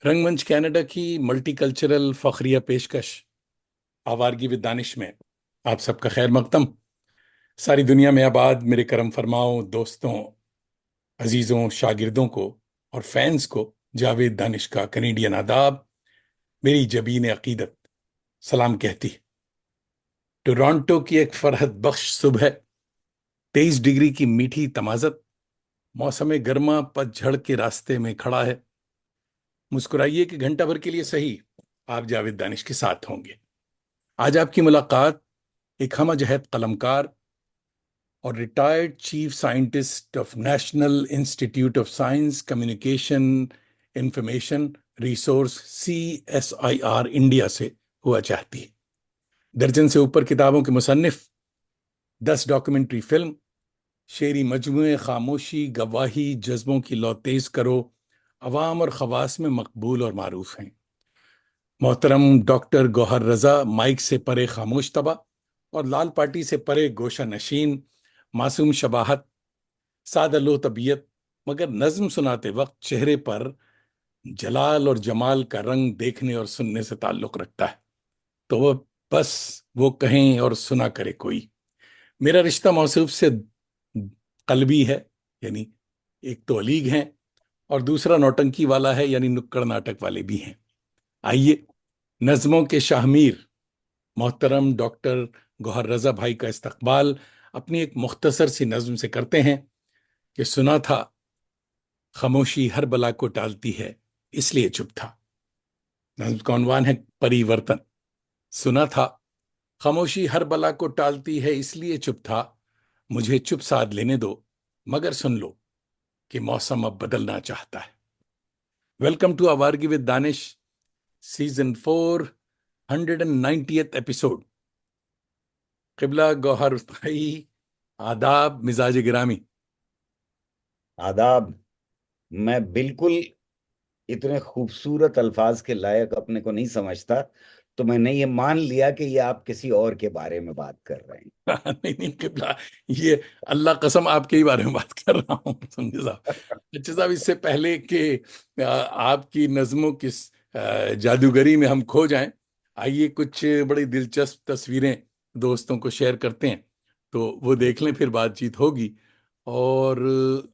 रंगमंच कनाडा की मल्टीकल्चरल फखरिया पेशकश आवारगी विद दानिश में आप सबका खैर मकदम। सारी दुनिया में आबाद मेरे करम फरमाओ दोस्तों, अजीजों, शागिर्दों को और फैंस को जावेद दानिश का कनेडियन आदाब। मेरी जबीन अकीदत सलाम कहती है। टोरंटो की एक फरहत बख्श सुबह, 23 डिग्री की मीठी तमाजत, मौसम गर्मा पतझड़ के रास्ते में खड़ा है। मुस्कुराइए कि घंटा भर के लिए सही आप जावेद दानिश के साथ होंगे। आज आपकी मुलाकात एक हम जहद कलमकार और retired chief scientist of national institute of science communication information resource CSIR India से हुआ चाहती है। दर्जन से ऊपर किताबों के मुसन्निफ, 10 डॉक्यूमेंट्री फिल्म, शेरी मजमूए खामोशी गवाही जज्बों की लौ तेज करो अवाम और खवास में मकबूल और मारूफ हैं। मोहतरम डॉक्टर गौहर रजा माइक से परे खामोश तबा और लाल पार्टी से परे गोशा नशीन, मासूम शबाहत, सादलो तबीयत, मगर नज्म सुनाते वक्त चेहरे पर जलाल और जमाल का रंग देखने और सुनने से ताल्लुक रखता है। तो वह बस वो कहें और सुना करे कोई। मेरा रिश्ता मौसूफ से कल्बी है, यानी एक तो अलीग हैं और दूसरा नौटंकी वाला है, यानी नुक्कड़ नाटक वाले भी हैं। आइए नज्मों के शाहमीर मोहतरम डॉक्टर गौहर रजा भाई का इस्तकबाल अपनी एक मुख्तसर सी नज्म से करते हैं कि सुना था खामोशी हर बला को टालती है इसलिए चुप था। नज्म का उन्वान है परिवर्तन। सुना था खामोशी हर बला को टालती है इसलिए चुप था, मुझे चुप साध लेने दो, मगर सुन लो कि मौसम अब बदलना चाहता है। Welcome to Awaargi with Danish, season 4, 190th episode. किबला गौहर भाई, आदाब मिजाज गिरामी। आदाब। मैं बिल्कुल इतने खूबसूरत अल्फाज के लायक अपने को नहीं समझता, तो मैंने ये मान लिया कि ये आप किसी और के बारे में बात कर रहे हैं। नहीं नहीं किबला, ये अल्लाह कसम आपके ही बारे में बात कर रहा हूँ समझे साहब। अच्छा साहब, इससे पहले कि आपकी नज्मों की जादूगरी में हम खो जाएं, आइए कुछ बड़ी दिलचस्प तस्वीरें दोस्तों को शेयर करते हैं, तो वो देख लें, फिर बातचीत होगी। और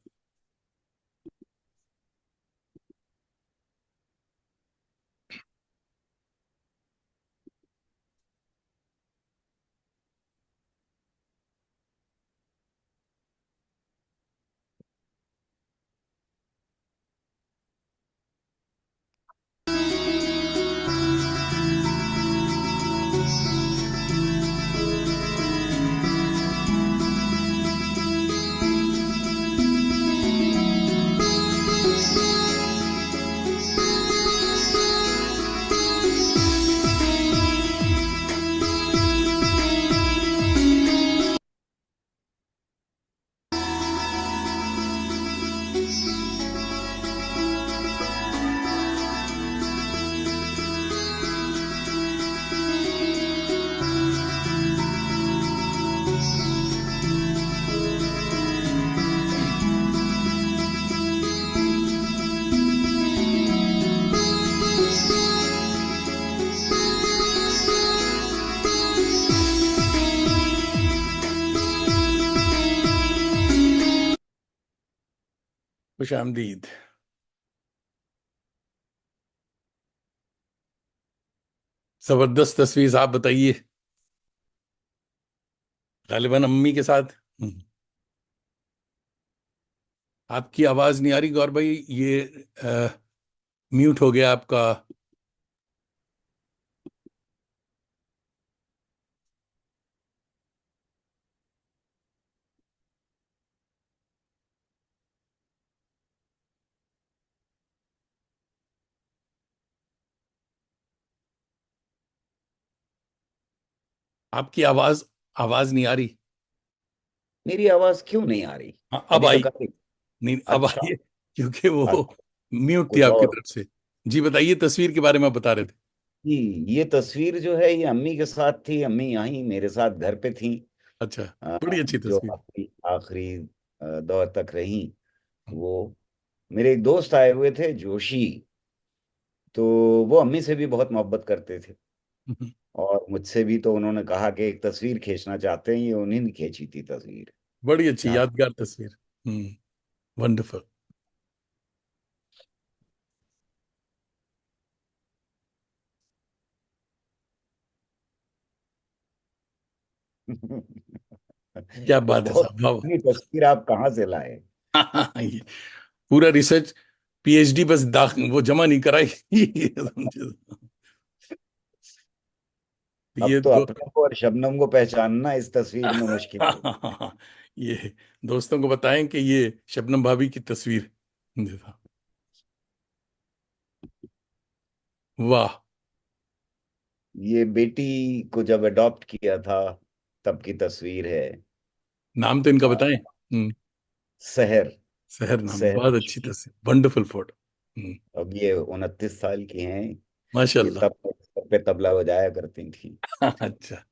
खुश आमदीद। जबरदस्त तस्वीर, आप बताइए। गालिबन अम्मी के साथ। आपकी आवाज नहीं आ रही गौर भाई, ये म्यूट हो गया आपका। आपकी आवाज आवाज नहीं आ रही। मेरी आवाज क्यों नहीं आ रही? हाँ अब अभी आई। तक आ रही? नहीं अब अच्छा। आई है, क्योंकि वो अच्छा, म्यूट थी कुछ आपकी और। तरफ से। जी बताइए, तस्वीर के बारे में आप बता रहे थे। जी, ये तस्वीर जो है ये अम्मी के साथ थी। अम्मी यहीं मेरे साथ घर पे थी। अच्छा, अ, बड़ी अच्छी जो तस्वीर। आखिरी आखिरी दौर तक रही। वो मेरे एक दोस्त आए हुए थे, जोशी। तो वो अम्मी से भी बहुत मोहब्बत करते थे, हम्म, और मुझसे भी। तो उन्होंने कहा कि एक तस्वीर खींचना चाहते हैं, ये उन्हीं ने खींची थी तस्वीर। बड़ी अच्छी जहाँ यादगार तस्वीर। वंडरफुल। क्या वो बात है बहुत साहब, वाह। पुरानी तस्वीर आप कहाँ से लाए? ये पूरा रिसर्च, पीएचडी बस वो जमा नहीं कराई। ये समझे? अब ये तो दो। अपने को और शबनम को पहचानना इस तस्वीर में मुश्किल है। ये दोस्तों को बताएं कि ये शबनम भाभी की तस्वीर। देखा। वाह। ये बेटी को जब अडॉप्ट किया था तब की तस्वीर है। नाम तो इनका आ, बताएं। शहर। शहर नाम है, शहर बहुत अच्छी खुशी। तस्वीर, वंडरफुल फोटो। अब ये 29 साल की हैं। ये माशाल्लाह। तब सर पे तबला बजाया करती थी। अच्छा।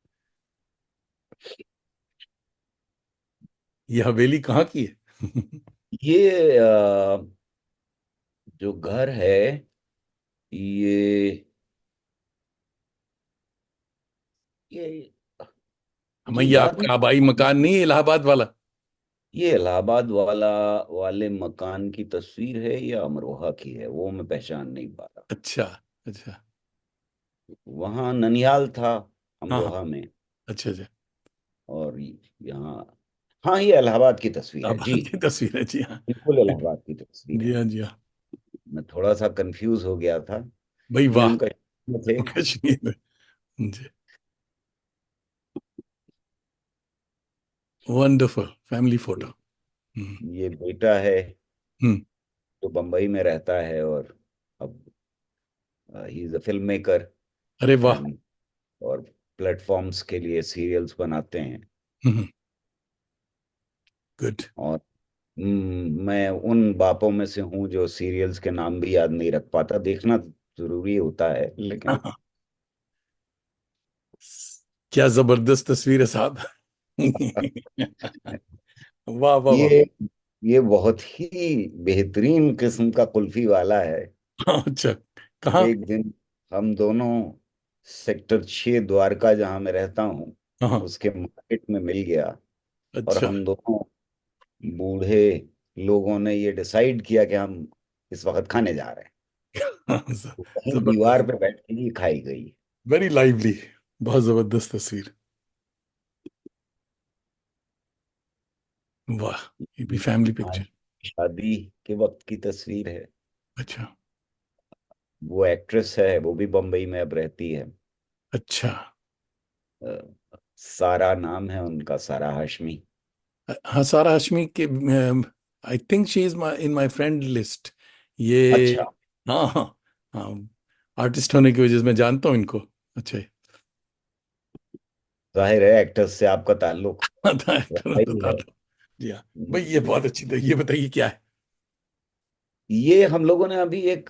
ये हवेली कहाँ की है? ये जो घर है, ये ये मुझे मैया याद आपका आबाई नहीं। मकान नहीं है इलाहाबाद वाला? ये इलाहाबाद वाले मकान की तस्वीर है या अमरोहा की है, वो मैं पहचान नहीं पा रहा। अच्छा। अच्छा। वहाँ ननिहाल था, हाँ हाँ। अमरोहा में। अच्छा अच्छा। और यहाँ, हाँ, ये इलाहाबाद की तस्वीर है जी। आबाद की तस्वीर है, जी हाँ। बिल्कुल इलाहाबाद की तस्वीर जी है। हाँ जी हाँ। मैं थोड़ा सा कंफ्यूज हो गया था। भाई ये वाह। हम कश्मीर में थे। कश्मीर में। जी। Wonderful family photo. हम्म। ये बेटा है हम्म। जो बम्बई में रहता है, और अब he is a film maker. अरे वाह। एंड और प्लेटफॉर्म्स के लिए सीरियल्स बनाते हैं। हम्म। गुड। और मैं उन बापों में से हूँ जो सीरियल्स के नाम भी याद नहीं रख पाता। देखना जरूरी होता है, लेकिन क्या जबरदस्त तस्वीर है साहब। वाह वाह वाह। ये ये बहुत ही बेहतरीन किस्म का कुल्फी वाला है। अच्छा। कहाँ? एक दिन हम दोनों सेक्टर 6 द्वारका, जहाँ मैं रहता हूँ, हाँ। उसके मार्केट में मिल गया। और अच्छा। हम दोनों बूढ़े लोगों ने ये डिसाइड किया कि हम इस वक्त खाने जा रहे हैं। तो कहीं दीवार जबरदस्त। पे बैठ के ही खाई गई। Very lively. बहुत जबरदस्त तस्वीर। वाह। ये भी फैमिली आज पिक्चर। शादी के वक्त की तस्वीर है। अच्छा। वो एक्ट्रेस है, वो भी बम्बई में अब रहती है। अच्छा। सारा नाम है उनका, सारा हाशमी। हाँ, सारा हाशमी के। I think she is in my friend list. ये। अच्छा। हाँ हाँ। हाँ। आर्टिस्ट होने की वजह से मैं जानता हूँ इनको। अच्छा। जाहिर है एक्टर्स से आपका ताल्लुक था एक्टर रहा ही बता है। दो। जी हाँ। भाई ये बहुत अच्छी थी, ये बताइए क्या है? ये हम लोगों ने अभी एक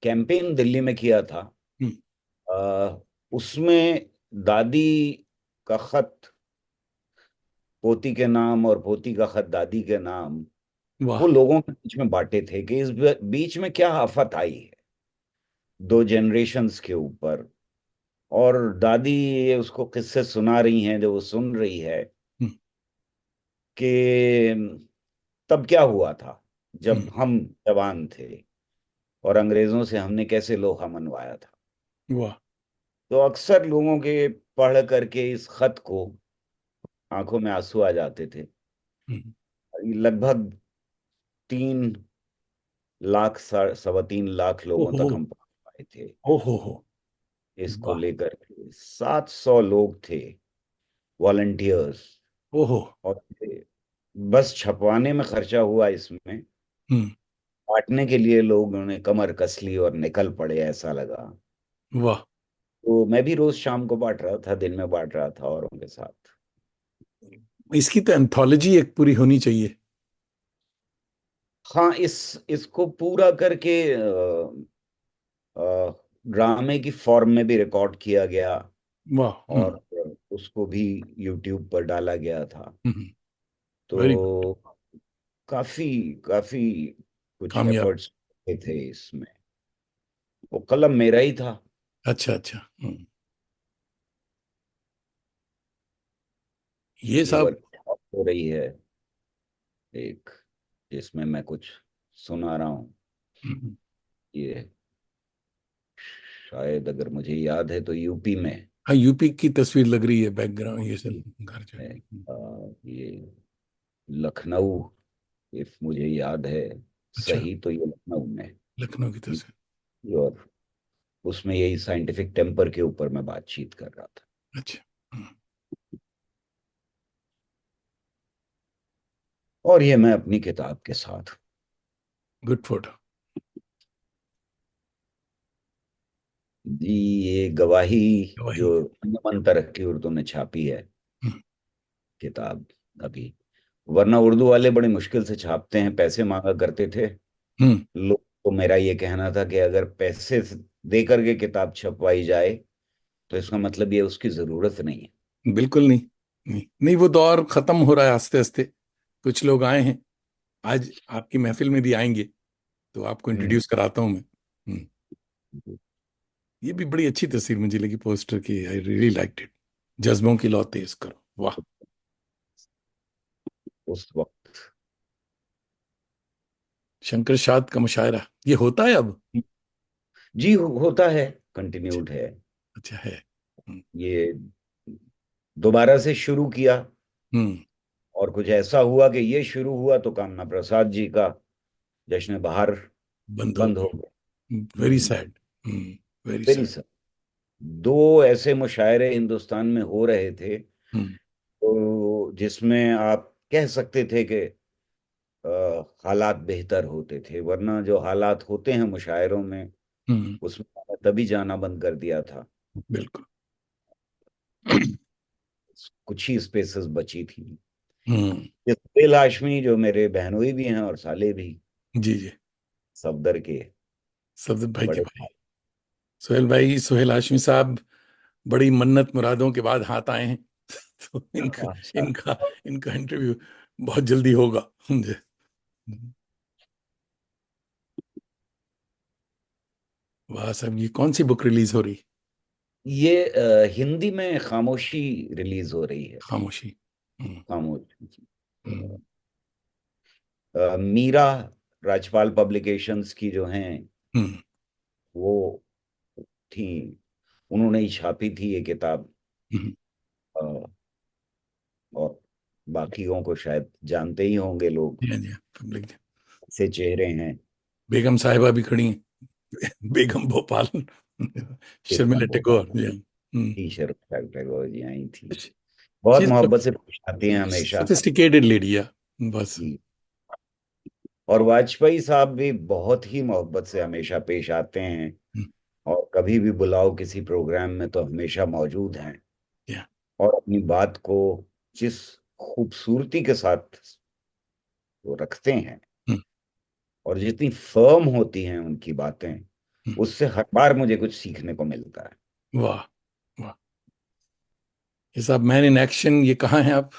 कैंपेन दिल्ली में किया था। हम्म। उसमें दादी का खत पोती के नाम और पोती का खत दादी के नाम, वो वाह। लोगों के बीच में बांटे थे कि इस बीच में क्या आफत आई है दो जनरेशन्स के ऊपर। और दादी ये उसको किस्से सुना रही हैं, जो वो सुन रही है हम्म। कि तब क्या हुआ था जब हम्म। हम जवान थे, और अंग्रेजों से हमने कैसे लोहा मनवाया था। वाह। तो अक्सर लोगों के पढ़ करके इस खत को आंखों में आंसू आ जाते थे। हम्म। लगभग 3 लाख, 3.25 लाख लोगों ओहो। तक हम पहुंच पाए थे ओहो हो। इसको वाह। लेकर के। 700 लोग थे, वॉलंटियर्स। ओहो। और बस छपवाने में खर्चा हुआ इसमें, हम्म। बांटने के लिए लोगों ने कमर कस ली और निकल पड़े, ऐसा लगा। वाह। तो मैं भी रोज शाम को बांट रहा था, दिन में बांट रहा था औरों के साथ। इसकी तो एंथोलॉजी एक पूरी होनी चाहिए। हाँ, इसको पूरा करके ड्रामे की फॉर्म में भी रिकॉर्ड किया गया, वाह। और उसको भी यूट्यूब पर डाला गया था। Very good. तो काफी काफी कुछ कामयाब। एफर्ट्स थे इसमें। वो कलम मेरा ही था। अच्छा अच्छा। ये ये सब। वर्कशॉप हो रही है एक, जिसमें मैं कुछ सुना रहा हूँ। हम्म, ये शायद, अगर मुझे याद है, तो यूपी में हाँ, यूपी की तस्वीर लग रही है, बैकग्राउंड ये सब घर जो है। है। ये लखनऊ, इफ मुझे याद है अच्छा, सही, तो ये लखनऊ में लखनऊ की तस्वीर। है। और उसमें यही साइंटिफिक टेम्पर के ऊपर मैं बातचीत कर रहा था। अच्छा। और ये मैं अपनी किताब के साथ। Good photo. जी, ये गवाही वही। जो अंजुमन तरक्की उर्दू ने छापी है हम्म। किताब अभी। वरना उर्दू वाले बड़ी मुश्किल से छापते हैं, पैसे मांगा करते थे हम्म, लोग। तो मेरा ये कहना था कि अगर पैसे दे करके किताब छपवाई जाए, तो इसका मतलब ये उसकी जरूरत नहीं है। बिल्कुल नहीं। नहीं नहीं, वो दौर खत्म हो रहा है आस्ते आस्ते। कुछ लोग आए हैं, आज आपकी महफिल में भी आएंगे, तो आपको हम्म। इंट्रोड्यूस कराता हूँ मैं। ये भी बड़ी अच्छी तस्वीर मुझे लगी पोस्टर की, आई रियली लाइक्ड इट। जज्बों की लौ तेज करो, वाह। उस वक्त। शंकर शाद का मुशायरा ये होता है अब? जी, होता है, अच्छा। कंटिन्यूड है। अच्छा है। हम्म। ये दोबारा से शुरू किया, हम्म, और कुछ ऐसा हुआ कि ये शुरू हुआ तो कामना प्रसाद जी का जश्न बहार बंद हो बंद हो गया। गया। Very hmm. Sad. Very very sad. Sir. दो ऐसे मुशायरे हिंदुस्तान में हो रहे थे, हम्म। तो जिसमें आप कह सकते थे कि हालात बेहतर होते थे। वरना जो हालात होते हैं मुशायरों में, हम्म, उसमें मैंने तभी जाना बंद कर दिया था। बिल्कुल। कुछ ही स्पेसेस बची थी। हम्म। ये सुहेल हाशमी, जो मेरे बहनोई भी हैं और साले भी, जी जी। सफदर के सफदर भाई के बड़े भाई, सुहेल भाई, सुहेल हाशमी साहब, बड़ी मन्नत मुरादों के बाद हाथ आए हैं। तो इनका भाई। इनका इनका इंटरव्यू बहुत जल्दी होगा मुझे। वाह साहब, ये कौन सी बुक रिलीज हो रही? ये हिंदी में खामोशी रिलीज हो रही है। खामोशी। हम्म। खामोशी। हम्म। मीरा राजपाल पब्लिकेशंस की जो हैं, हम्म। वो थी, उन्होंने ही छापी थी ये किताब। हम्म। अ, और बाकियों को शायद जानते ही होंगे लोग, जी हाँ, जी हाँ, पब्लिक। से चेहरे हैं। बेगम साहिबा भी खड़ी हैं। बेगम भोपाल। शर्मिला बेगम टैगोर, भोपाल जी हाँ। की शर्मिला टैगोर जी आई थी। शी बहुत इज मोहब्बत से पेश आती हैं हमेशा। सोफिस्टिकेटेड लेडी, या बस। जी। और वाजपेयी साहब भी बहुत ही मोहब्बत से हमेशा पेश आते हैं, हम्म, और कभी भी बुलाओ किसी प्रोग्राम में तो हमेशा मौजूद हैं। या। और अपनी बात को जिस खूबसूरती के साथ वो रखते हैं, हम्म। और जितनी फर्म होती हैं उनकी बातें, हम्म, उससे हर बार मुझे कुछ सीखने को मिलता है। वाह वाह। ये साहब, मैन इन एक्शन, ये कहाँ हैं आप?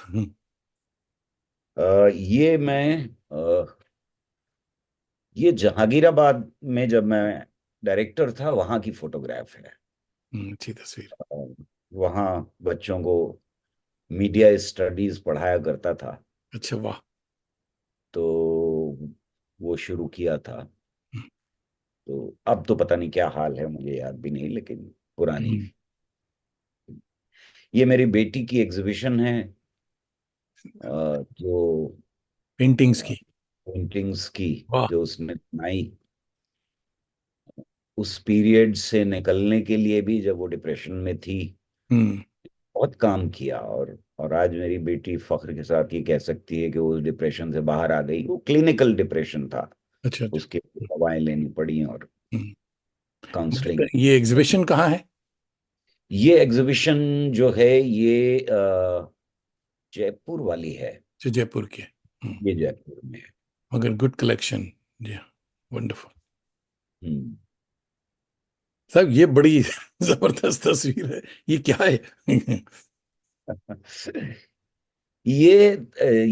ये मैं ये जहांगीराबाद में जब मैं डायरेक्टर था, वहाँ की फोटोग्राफ है। अच्छी तस्वीर। अ, वहाँ बच्चों को मीडिया स्टडीज पढ़ाया करता था। अच्छा, वाह। तो वो शुरू किया था। हम्म। तो अब तो पता नहीं क्या हाल है, मुझे याद भी नहीं, लेकिन पुरानी। हम्म, ये मेरी बेटी की एग्जीबिशन है, जो पेंटिंग्स की। पेंटिंग्स की, वाह। जो उसने बनाई उस पीरियड से निकलने के लिए भी, जब वो डिप्रेशन में थी। हम्म। बहुत काम किया, और आज मेरी बेटी फख्र के साथ ये कह सकती है कि वो उस डिप्रेशन से बाहर आ गई। वो क्लिनिकल डिप्रेशन था, अच्छा अच्छा। उसके दवाएं लेनी पड़ी और हम्म। काउंसलिंग। ये एग्जीबिशन कहाँ है? ये एग्जीबिशन जो है, ये जयपुर वाली है। जो जयपुर के। ये जयपुर में है। मगर गुड कलेक्शन। जी, वंडरफुल। हम्म। साहब, ये बड़ी जबरदस्त तस्वीर है, ये क्या है?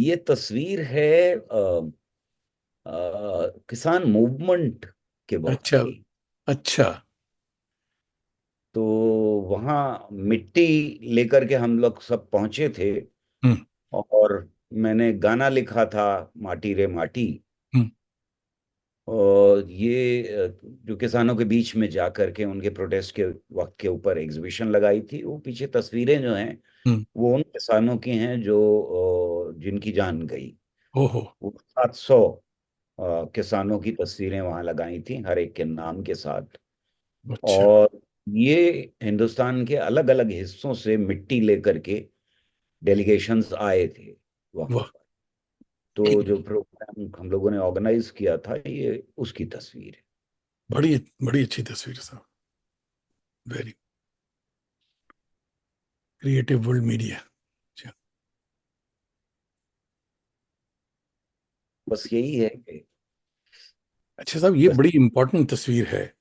ये तस्वीर है किसान मूवमेंट के वक्त अच्छा की। अच्छा। तो वहाँ मिट्टी लेकर के हम लोग सब पहुंचे थे। हम्म। और मैंने गाना लिखा था, माटी रे माटी। हम्म। और ये जो किसानों के बीच में जा करके उनके प्रोटेस्ट के वक्त के ऊपर एग्जीबिशन लगाई थी, वो पीछे तस्वीरें जो हैं हम्म। वो उन किसानों की हैं जो जिनकी जान गई। ओहो। वो 700 किसानों की तस्वीरें वहां लगाई थी, हर एक के नाम के साथ। अच्छा। और ये हिंदुस्तान के अलग अलग हिस्सों से मिट्टी लेकर के डेलीगेशंस आए थे वहां वाह। पर। तो जो प्रोग्राम हम लोगों ने ऑर्गेनाइज किया था, ये उसकी तस्वीर है। बड़ी बड़ी अच्छी तस्वीर साहब। Very creative world media. अच्छा। बस यही है कि अच्छा साहब, ये बस। बड़ी इंपॉर्टेंट तस्वीर है।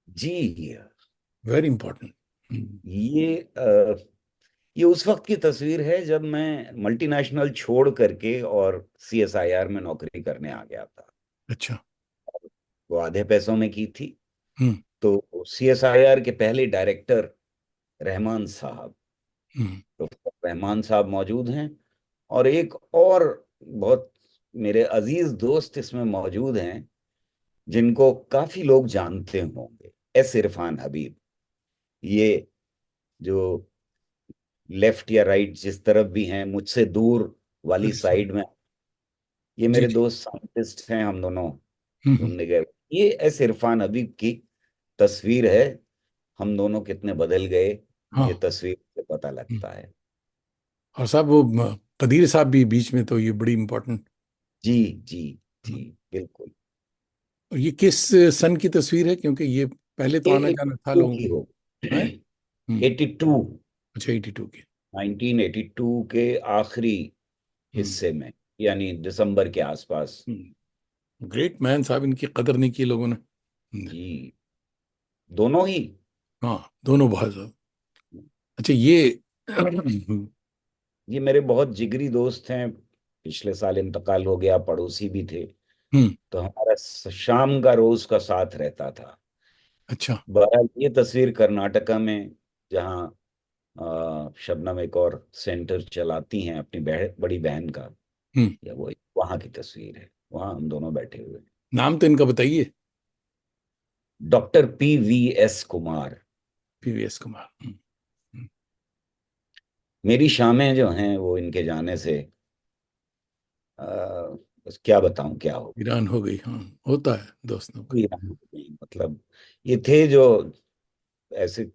जी, वेरी इंपॉर्टेंट। ये ये उस वक्त की तस्वीर है जब मैं मल्टीनेशनल छोड़ करके और सीएसआईआर में नौकरी करने आ गया था। अच्छा। वो आधे पैसों में की थी। हम्म। तो सीएसआईआर के पहले डायरेक्टर रहमान साहब, हम्म। प्रोफेसर रहमान साहब मौजूद हैं। और एक और बहुत मेरे अजीज दोस्त इसमें मौजूद हैं, जिनको काफी लोग जानते होंगे, एस इरफान हबीब। ये जो लेफ्ट या राइट जिस तरफ भी हैं, मुझसे दूर वाली बिल्कुल। साइड में, ये जी मेरे जी। दोस्त साइंटिस्ट हैं, हम दोनों हम्म। घूमने गए। ये एस इरफान हबीब की तस्वीर है। हम दोनों कितने बदल गए, हाँ। ये तस्वीर से पता हम्म। लगता है। और साहब वो कदीर साहब भी बीच में, तो ये बड़ी इंपॉर्टेंट। जी जी जी, बिल्कुल। ये किस सन की तस्वीर है, क्योंकि ये पहले तो ये आना जाना था 82 लोगों की का। हो। है। हम्म। 82, अच्छा, 82 की। 1982 के आखिरी हम्म। हिस्से में, यानी दिसंबर के आसपास। ग्रेट मैन साहब, इनकी कदर नहीं की लोगों ने। जी, दोनों ही। हाँ, दोनों बहुत ज्यादा। अच्छा ये हम्म। ये मेरे बहुत जिगरी दोस्त हैं, पिछले साल इंतकाल हो गया, पड़ोसी भी थे। तो हमारा शाम का रोज का साथ रहता था। अच्छा। बहरहाल ये तस्वीर कर्नाटका में, जहाँ शबनम एक और सेंटर चलाती हैं अपनी बड़ी बहन का, हम्म। या वो वहाँ की तस्वीर है। वहाँ हम दोनों बैठे हुए हैं। नाम तो इनका बताइए। Doctor PVS Kumar. PVS Kumar. Hmm. मेरी शामें जो हैं वो इनके जाने से, आ, बस क्या बताऊं क्या हो। वीरान हो गई, हाँ। होता है दोस्तों का। मतलब ये थे जो ऐसे,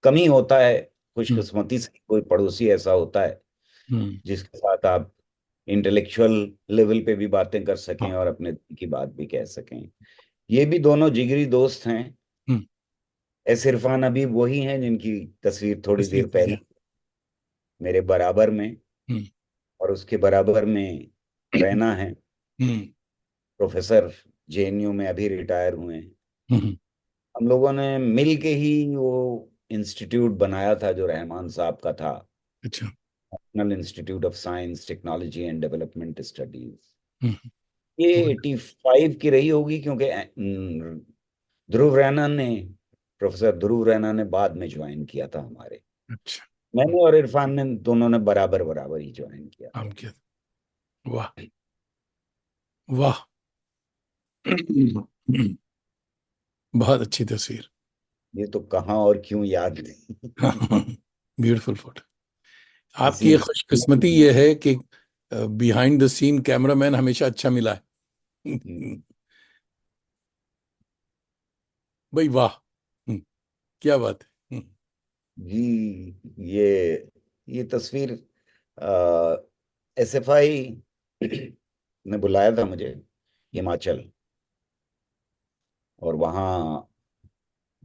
कम ही होता है, हम्म। खुशकिस्मती से कोई पड़ोसी ऐसा होता है हम्म। जिसके साथ आप इंटेलेक्चुअल लेवल पे भी बातें कर सकें हाँ। और अपने दिल की बात भी कह सकें। ये भी दोनों जिगरी दोस्त हैं। हम्म। एस इरफान अभी वही हैं जिनकी तस्वीर थोड़ी तस्वीर देर दिया। पहले मेरे बराबर में, हम्म। और उसके बराबर में रैना है, हम्म। प्रोफेसर, जेएनयू में अभी रिटायर हुए हैं। हम्म। हम लोगों ने मिल के ही वो इंस्टीट्यूट बनाया था जो रहमान साहब का था, अच्छा। National institute of science technology and development studies. Hmm. ये 85 की रही होगी, क्योंकि ध्रुव रैना ने, प्रोफेसर ध्रुव रैना ने बाद में ज्वाइन किया था हमारे। अच्छा। मैंने और इरफान ने दोनों ने बराबर बराबर ही ज्वाइन किया काम था। किया। वाह। वाह। बहुत अच्छी तस्वीर। ये तो कहाँ और क्यों याद नहीं। Beautiful photo. आपकी ये इसीलिए खुशकिस्मती ये है कि बिहाइंड द सीन कैमरामैन हमेशा अच्छा मिला है। भाई वाह। क्या बात है। जी, ये तस्वीर SFI ने बुलाया था मुझे हिमाचल, और वहाँ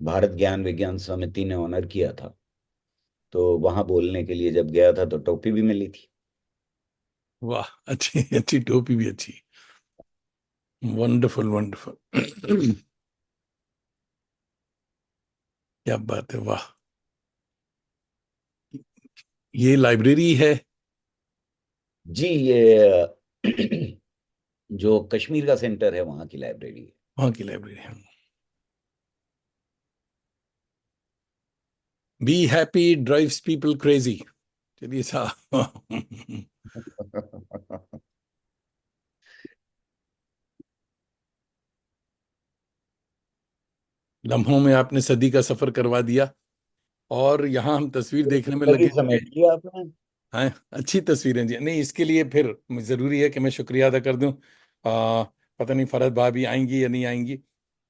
भारत ज्ञान विज्ञान समिति ने ऑनर किया था। तो वहाँ बोलने के लिए जब गया था तो टोपी भी मिली थी। वाह, अच्छी अच्छी टोपी भी अच्छी। Wonderful wonderful. क्या बात है, वाह। ये लाइब्रेरी है। जी, ये जो कश्मीर का सेंटर है, वहाँ की लाइब्रेरी है। वहाँ की लाइब्रेरी है। Be happy drives people crazy. चलिए साहब। लम्हों में आपने सदी का सफर करवा दिया। और यहाँ हम तस्वीर देखने में सही लगे हुए समेट लिया आपने। हैं। अच्छी तस्वीरें जी, नहीं इसके लिए फिर जरूरी है कि मैं शुक्रिया अदा कर दूं। पता नहीं फरहत भाभी आएंगी या नहीं आएंगी।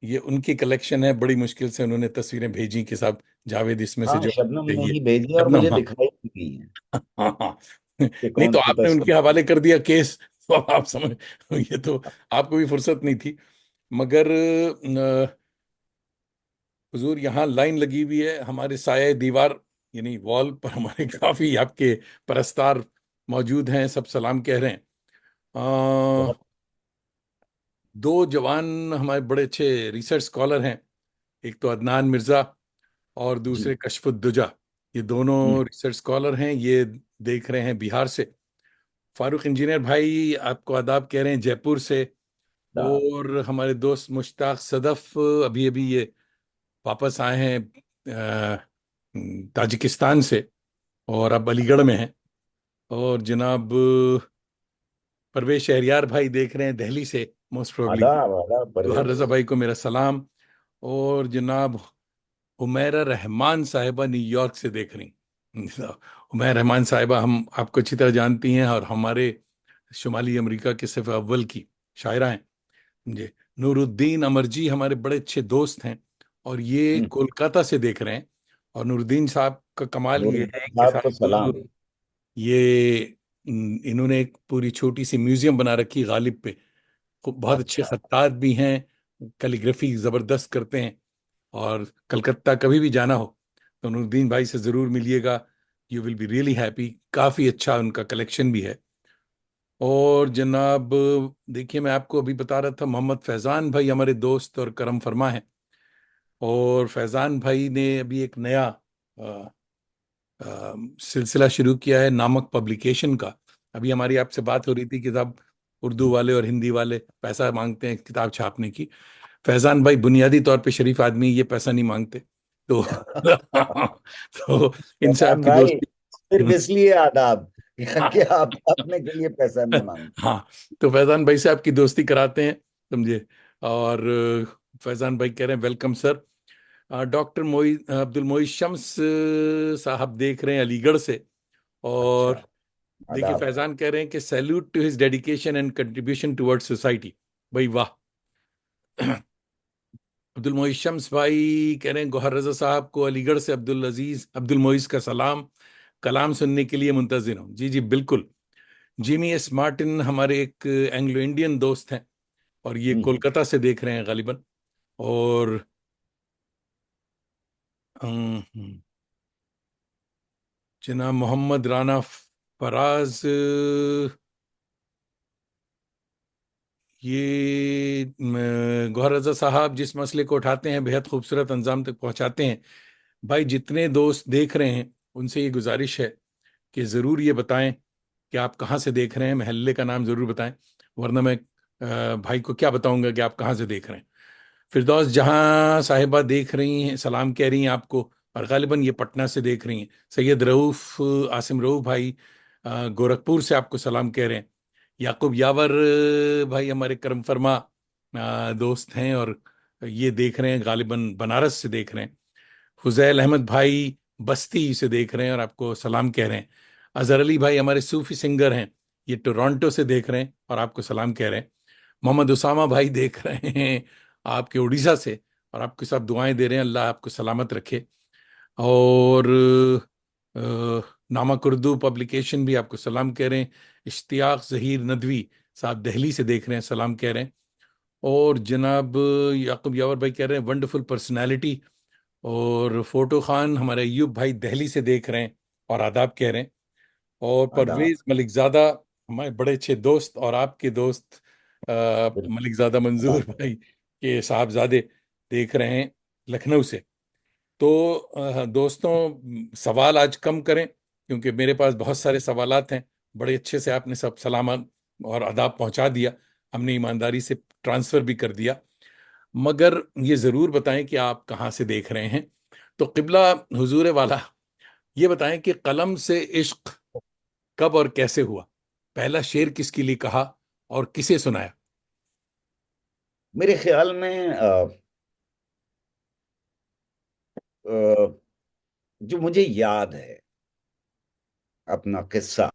ये उनकी कलेक्शन है, बड़ी मुश्किल से उन्होंने तस्वीरें भेजी कि साहब जावेद इसमें से हाँ, जो शबनम ने चाहिए। ही भेजी और शबनम, मुझे हाँ। दिखाई भी दी है हाँ हाँ। कि नहीं कौन तो सी आपने उनके तस्वीर। हवाले कर दिया केस, तो अब आप समझ, ये तो आपको भी फुर्सत नहीं थी। मगर हुजूर यहाँ लाइन लगी हुई है हमारे साये दीवार, यानी वॉल पर हमारे काफी आपके परस्तार मौजूद हैं, सब सलाम कह रहे हैं। बहुत। दो जवान हमारे बड़े अच्छे रिसर्च स्कॉलर हैं, एक तो अदनान मिर्जा और जी। दूसरे कशफुद्दुजा। ये दोनों हम्म। रिसर्च स्कॉलर हैं, ये देख रहे हैं बिहार से। फारूक इंजीनियर भाई आपको आदाब कह रहे हैं जयपुर से। साहब। और हमारे दोस्त मुश्ताक सदफ अभी अभी ये वापस आए हैं ताजिकिस्तान से, और अब अलीगढ़ में हैं। और जनाब परवेश शहरियार भाई देख रहे हैं दिल्ली से, मोस्ट प्रोबेबली। आदाब आदाब जोहर परवेज। रजा भाई को मेरा सलाम। और जनाब हुमैरा रहमान साहिबा न्यूयॉर्क से देख रही। हुमैरा रहमान साहिबा हम आपको अच्छी तरह जानती हैं, और हमारे शुमाली अमेरिका के सिर्फ अव्वल की शायरा हैं जी। नूरुद्दीन अमरजी हमारे बड़े अच्छे दोस्त हैं, और ये हम्म। कोलकाता से देख रहे हैं। और नूरुद्दीन साहब का कमाल ये नूरुद्दीन है कि साहब को साहब सलाम। ये इन्होंने एक पूरी छोटी सी म्यूजियम बना रखी गालिब पे। बहुत अच्छे अच्छा। खत्तात भी हैं, कैलीग्राफी जबरदस्त करते हैं। और कलकत्ता कभी भी जाना हो तो नूरुद्दीन भाई से जरूर मिलिएगा, you will be really happy. काफी अच्छा उनका कलेक्शन भी है। और जनाब देखिए, मैं आपको अभी बता रहा था, मोहम्मद फैजान भाई हमारे दोस्त और करम फरमा हैं। और फैजान भाई ने अभी एक नया सिलसिला शुरू किया है नामक पब्लिकेशन का। अभी हमारी आपसे बात हो रही थी कि साहब उर्दू वाले और हिंदी वाले पैसा मांगते हैं किताब छापने की। फैजान भाई बुनियादी तौर पे शरीफ आदमी, ये पैसा नहीं मांगते। तो तो इनसे फैजान आपकी भाई, दोस्ती। सिर्फ इसलिए आदाब कि आप अपने के लिए पैसा नहीं मांगते। हाँ, तो फैजान भाई से आपकी दोस्ती कराते हैं, समझे। और फैजान भाई कह रहे हैं वेलकम सर। डॉक्टर मोई अब्दुल मोई शम्स साहब देख रहे हैं अलीगढ़ से। अच्छा। और देखिए आदाब। फैजान कह रहे हैं कि salute to his dedication and contribution towards society. भाई वाह। अब्दुल मोइज शम्स भाई कह रहे हैं गौहर रजा साहब को अलीगढ़ से अब्दुल अजीज अब्दुल मोइज का सलाम, कलाम सुनने के लिए मुंतजिर हूँ। जी जी बिल्कुल। जिमी एस मार्टिन हमारे एक एंग्लो इंडियन दोस्त हैं, और ये हम्म। कोलकाता से देख रहे हैं गालिबन। और जनाब मोहम्मद राना फराज, ये गौहर रजा साहब जिस मसले को उठाते हैं बेहद खूबसूरत अंजाम तक पहुंचाते हैं। भाई जितने दोस्त देख रहे हैं उनसे ये गुजारिश है कि ज़रूर ये बताएं कि आप कहाँ से देख रहे हैं, महल्ले का नाम ज़रूर बताएं। वरना मैं भाई को क्या बताऊंगा कि आप कहाँ से देख रहे हैं। फिरदौस जहां साहिबा देख रही हैं, सलाम कह रही हैं आपको, और गालिबन ये पटना से देख रही हैं। सैयद रऊफ आसिम रऊफ भाई गोरखपुर से आपको सलाम कह रहे हैं। याकूब यावर भाई हमारे करम फरमा दोस्त हैं, और ये देख रहे हैं गालिबन बनारस से देख रहे हैं। फुजैल अहमद भाई बस्ती से देख रहे हैं और आपको सलाम कह रहे हैं। अजहर अली भाई हमारे सूफी सिंगर हैं, ये टोरंटो से देख रहे हैं और आपको सलाम कह रहे हैं। मोहम्मद उसामा भाई देख रहे हैं आपके उड़ीसा से, और आपके साथ दुआएं दे रहे हैं, अल्लाह आपको सलामत रखे। और अ, नामक उर्दू पब्लिकेशन भी आपको सलाम कह रहे हैं। इश्तियाक जहीर नदवी साहब दिल्ली से देख रहे हैं, सलाम कह रहे हैं। और जनाब याकूब यावर भाई कह रहे हैं वंडरफुल पर्सनैलिटी। और फोटो खान हमारे अयूब भाई दिल्ली से देख रहे हैं और आदाब कह रहे हैं। और आदाब। परवेज मलिकजादा हमारे बड़े अच्छे दोस्त और आपके दोस्त बिल्कुल। मलिकजादा मंजूर आदाब। भाई के साहबजादे देख रहे हैं लखनऊ से। तो दोस्तों सवाल आज कम करें, क्योंकि मेरे पास बहुत सारे सवालात हैं। बड़े अच्छे से आपने सब सलामत और आदाब पहुंचा दिया, हमने ईमानदारी से ट्रांसफर भी कर दिया। मगर ये ज़रूर बताएं कि आप कहाँ से देख रहे हैं। तो किबला हुजूर वाला, ये बताएं कि कलम से इश्क कब और कैसे हुआ? पहला शेर किसके लिए कहा और किसे सुनाया? मेरे ख्याल में जो मुझे याद है अपना किस्सा,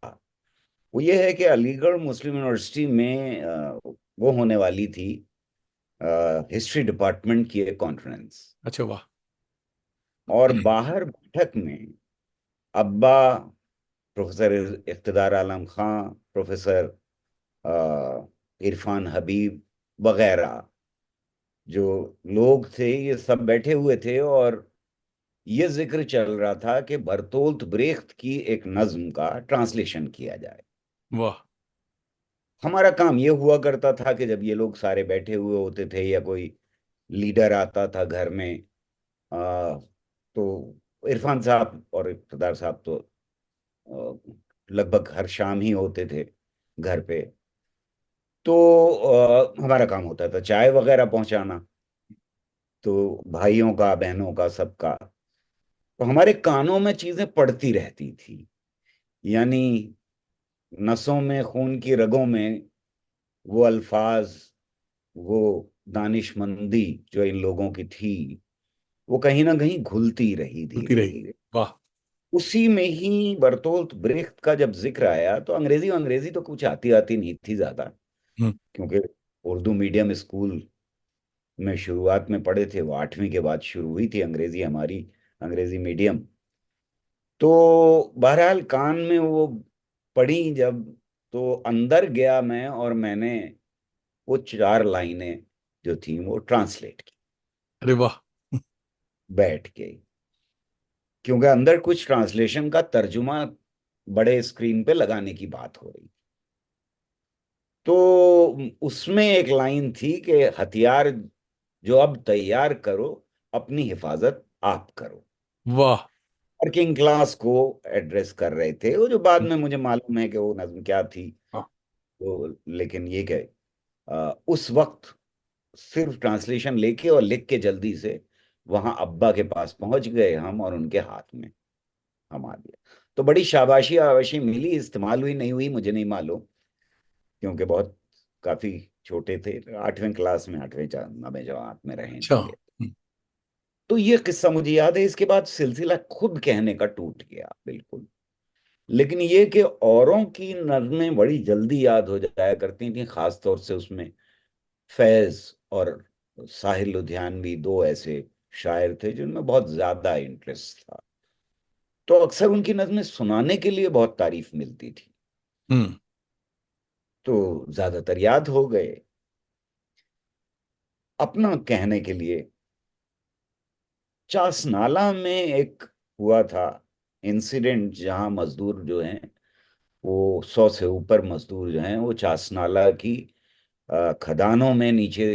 वो ये है कि अलीगढ़ मुस्लिम यूनिवर्सिटी में वो होने वाली थी हिस्ट्री डिपार्टमेंट की एक कॉन्फ्रेंस। अच्छा, वाह। और बाहर बैठक में अब्बा, प्रोफेसर इक़्तिदार आलम खां, प्रोफेसर इरफान हबीब वगैरह जो लोग थे, ये सब बैठे हुए थे। और ये जिक्र चल रहा था कि बर्तोल्ट ब्रेख्त की एक नज्म का ट्रांसलेशन किया जाए। वाह। हमारा काम ये हुआ करता था कि जब ये लोग सारे बैठे हुए होते थे या कोई लीडर आता था घर में, आ, तो इरफान साहब और इक़्तिदार साहब तो लगभग हर शाम ही होते थे घर पे। तो हमारा काम होता था चाय वगैरह पहुंचाना, तो भाइयों का, बहनों का, सबका। तो हमारे कानों में चीजें पड़ती रहती थी, यानी नसों में, खून की रगों में वो अल्फाज, वो दानिशमंदी जो इन लोगों की थी, वो कहीं ना कहीं घुलती रही होती धीरे रही। धीरे। वाह। उसी में ही बर्तोल्ट ब्रेख्त का जब जिक्र आया, तो अंग्रेजी अंग्रेजी तो कुछ आती आती नहीं थी ज्यादा, हम्म। क्योंकि उर्दू मीडियम स्कूल में शुरुआत में पढ़े थे। वो 8वीं के बाद शुरू हुई थी अंग्रेजी हमारी, अंग्रेजी मीडियम। तो बहरहाल कान में वो पढ़ी जब, तो अंदर गया मैं और मैंने वो 4 लाइनें जो थी वो ट्रांसलेट की, अरे वाह। बैठ के। क्योंकि अंदर कुछ ट्रांसलेशन का तर्जुमा बड़े स्क्रीन पे लगाने की बात हो रही। तो उसमें एक लाइन थी कि हथियार जो अब तैयार करो, अपनी हिफाजत आप करो। वाह। वर्किंग क्लास को एड्रेस कर रहे थे वो, जो बाद में मुझे मालूम है कि वो नज्म क्या थी। हाँ। तो लेकिन ये क्या, उस वक्त सिर्फ ट्रांसलेशन लेके और लिख के जल्दी से वहां अब्बा के पास पहुंच गए हम, और उनके हाथ में हम आ दिया। तो बड़ी शाबाशी आवाशी मिली, इस्तेमाल हुई नहीं हुई मुझे नहीं मालूम, क्योंकि बहुत काफी छोटे थे, 8वीं क्लास में, 9वीं जमात में रहे अच्छा। थे ये। तो ये किस्सा मुझे याद है। इसके बाद सिलसिला खुद कहने का टूट गया बिल्कुल। लेकिन ये कि औरों की नज़में बड़ी जल्दी याद हो जाया करती थी, खास तौर से उसमें फैज और साहिल लुधियानवी, दो ऐसे शायर थे जिनमें बहुत ज्यादा इंटरेस्ट था। तो अक्सर उनकी नज़में सुनाने के लिए बहुत तारीफ मिलती थी, हम्म। तो ज्यादातर याद हो गए। अपना कहने के लिए, चासनाला में एक हुआ था इंसिडेंट, जहां मजदूर जो हैं, वो 100 से ऊपर मजदूर जो हैं, वो चासनाला की खदानों में नीचे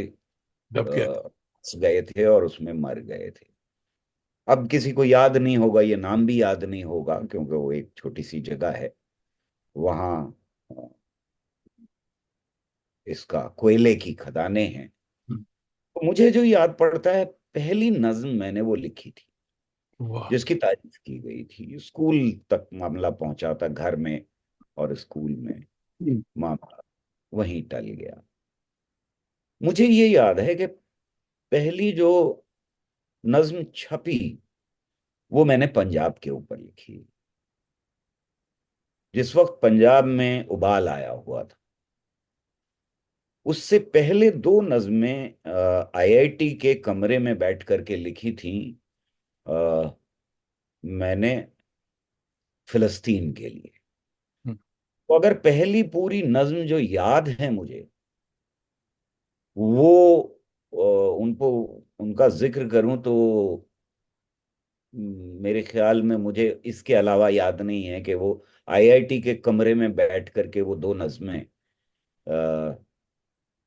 दब गया था। फंस गए थे और उसमें मर गए थे। अब किसी को याद नहीं होगा, ये नाम भी याद नहीं होगा, क्योंकि वो एक छोटी सी जगह है वहाँ। अ, इसका कोयले की खदानें हैं। हम्म। तो मुझे जो याद पड़ता है, पहली नज्म मैंने वो लिखी थी वाह। जिसकी तारीफ की गई थी। स्कूल तक मामला पहुंचा था, घर में और स्कूल में हम्म। मामला वहीं टल गया। मुझे ये याद है कि पहली जो नज्म छपी, वो मैंने पंजाब के ऊपर लिखी, जिस वक्त पंजाब में उबाल आया हुआ था। उससे पहले दो नज़में आईआईटी के कमरे में बैठ करके लिखी थी मैंने, फिलिस्तीन के लिए। हम्म। तो अगर पहली पूरी नज्म जो याद है मुझे, वो उनको, उनका जिक्र करूं तो मेरे ख्याल में मुझे इसके अलावा याद नहीं है कि वो आईआईटी के कमरे में बैठ करके वो दो नज़में,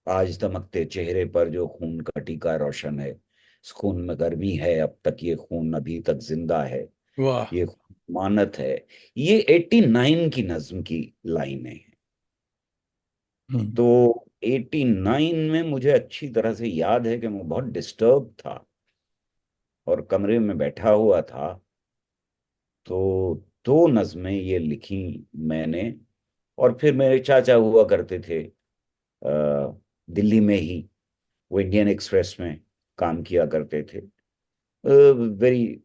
आज दमकते चेहरे पर जो खून का टीका रोशन है, इस खून में गर्मी है, अब तक ये खून अभी तक जिंदा है, वाह। ये खून मानत है, ये 89 की नज्म की लाइनें हैं। हम्म। तो 89 में मुझे अच्छी तरह से याद है कि मैं बहुत डिस्टर्ब था। और कमरे में बैठा हुआ था, तो दो नज़में ये लिखी मैंने। और फिर मेरे चाचा हुआ करते थे दिल्ली में ही, वो इंडियन एक्सप्रेस में काम किया करते थे। Very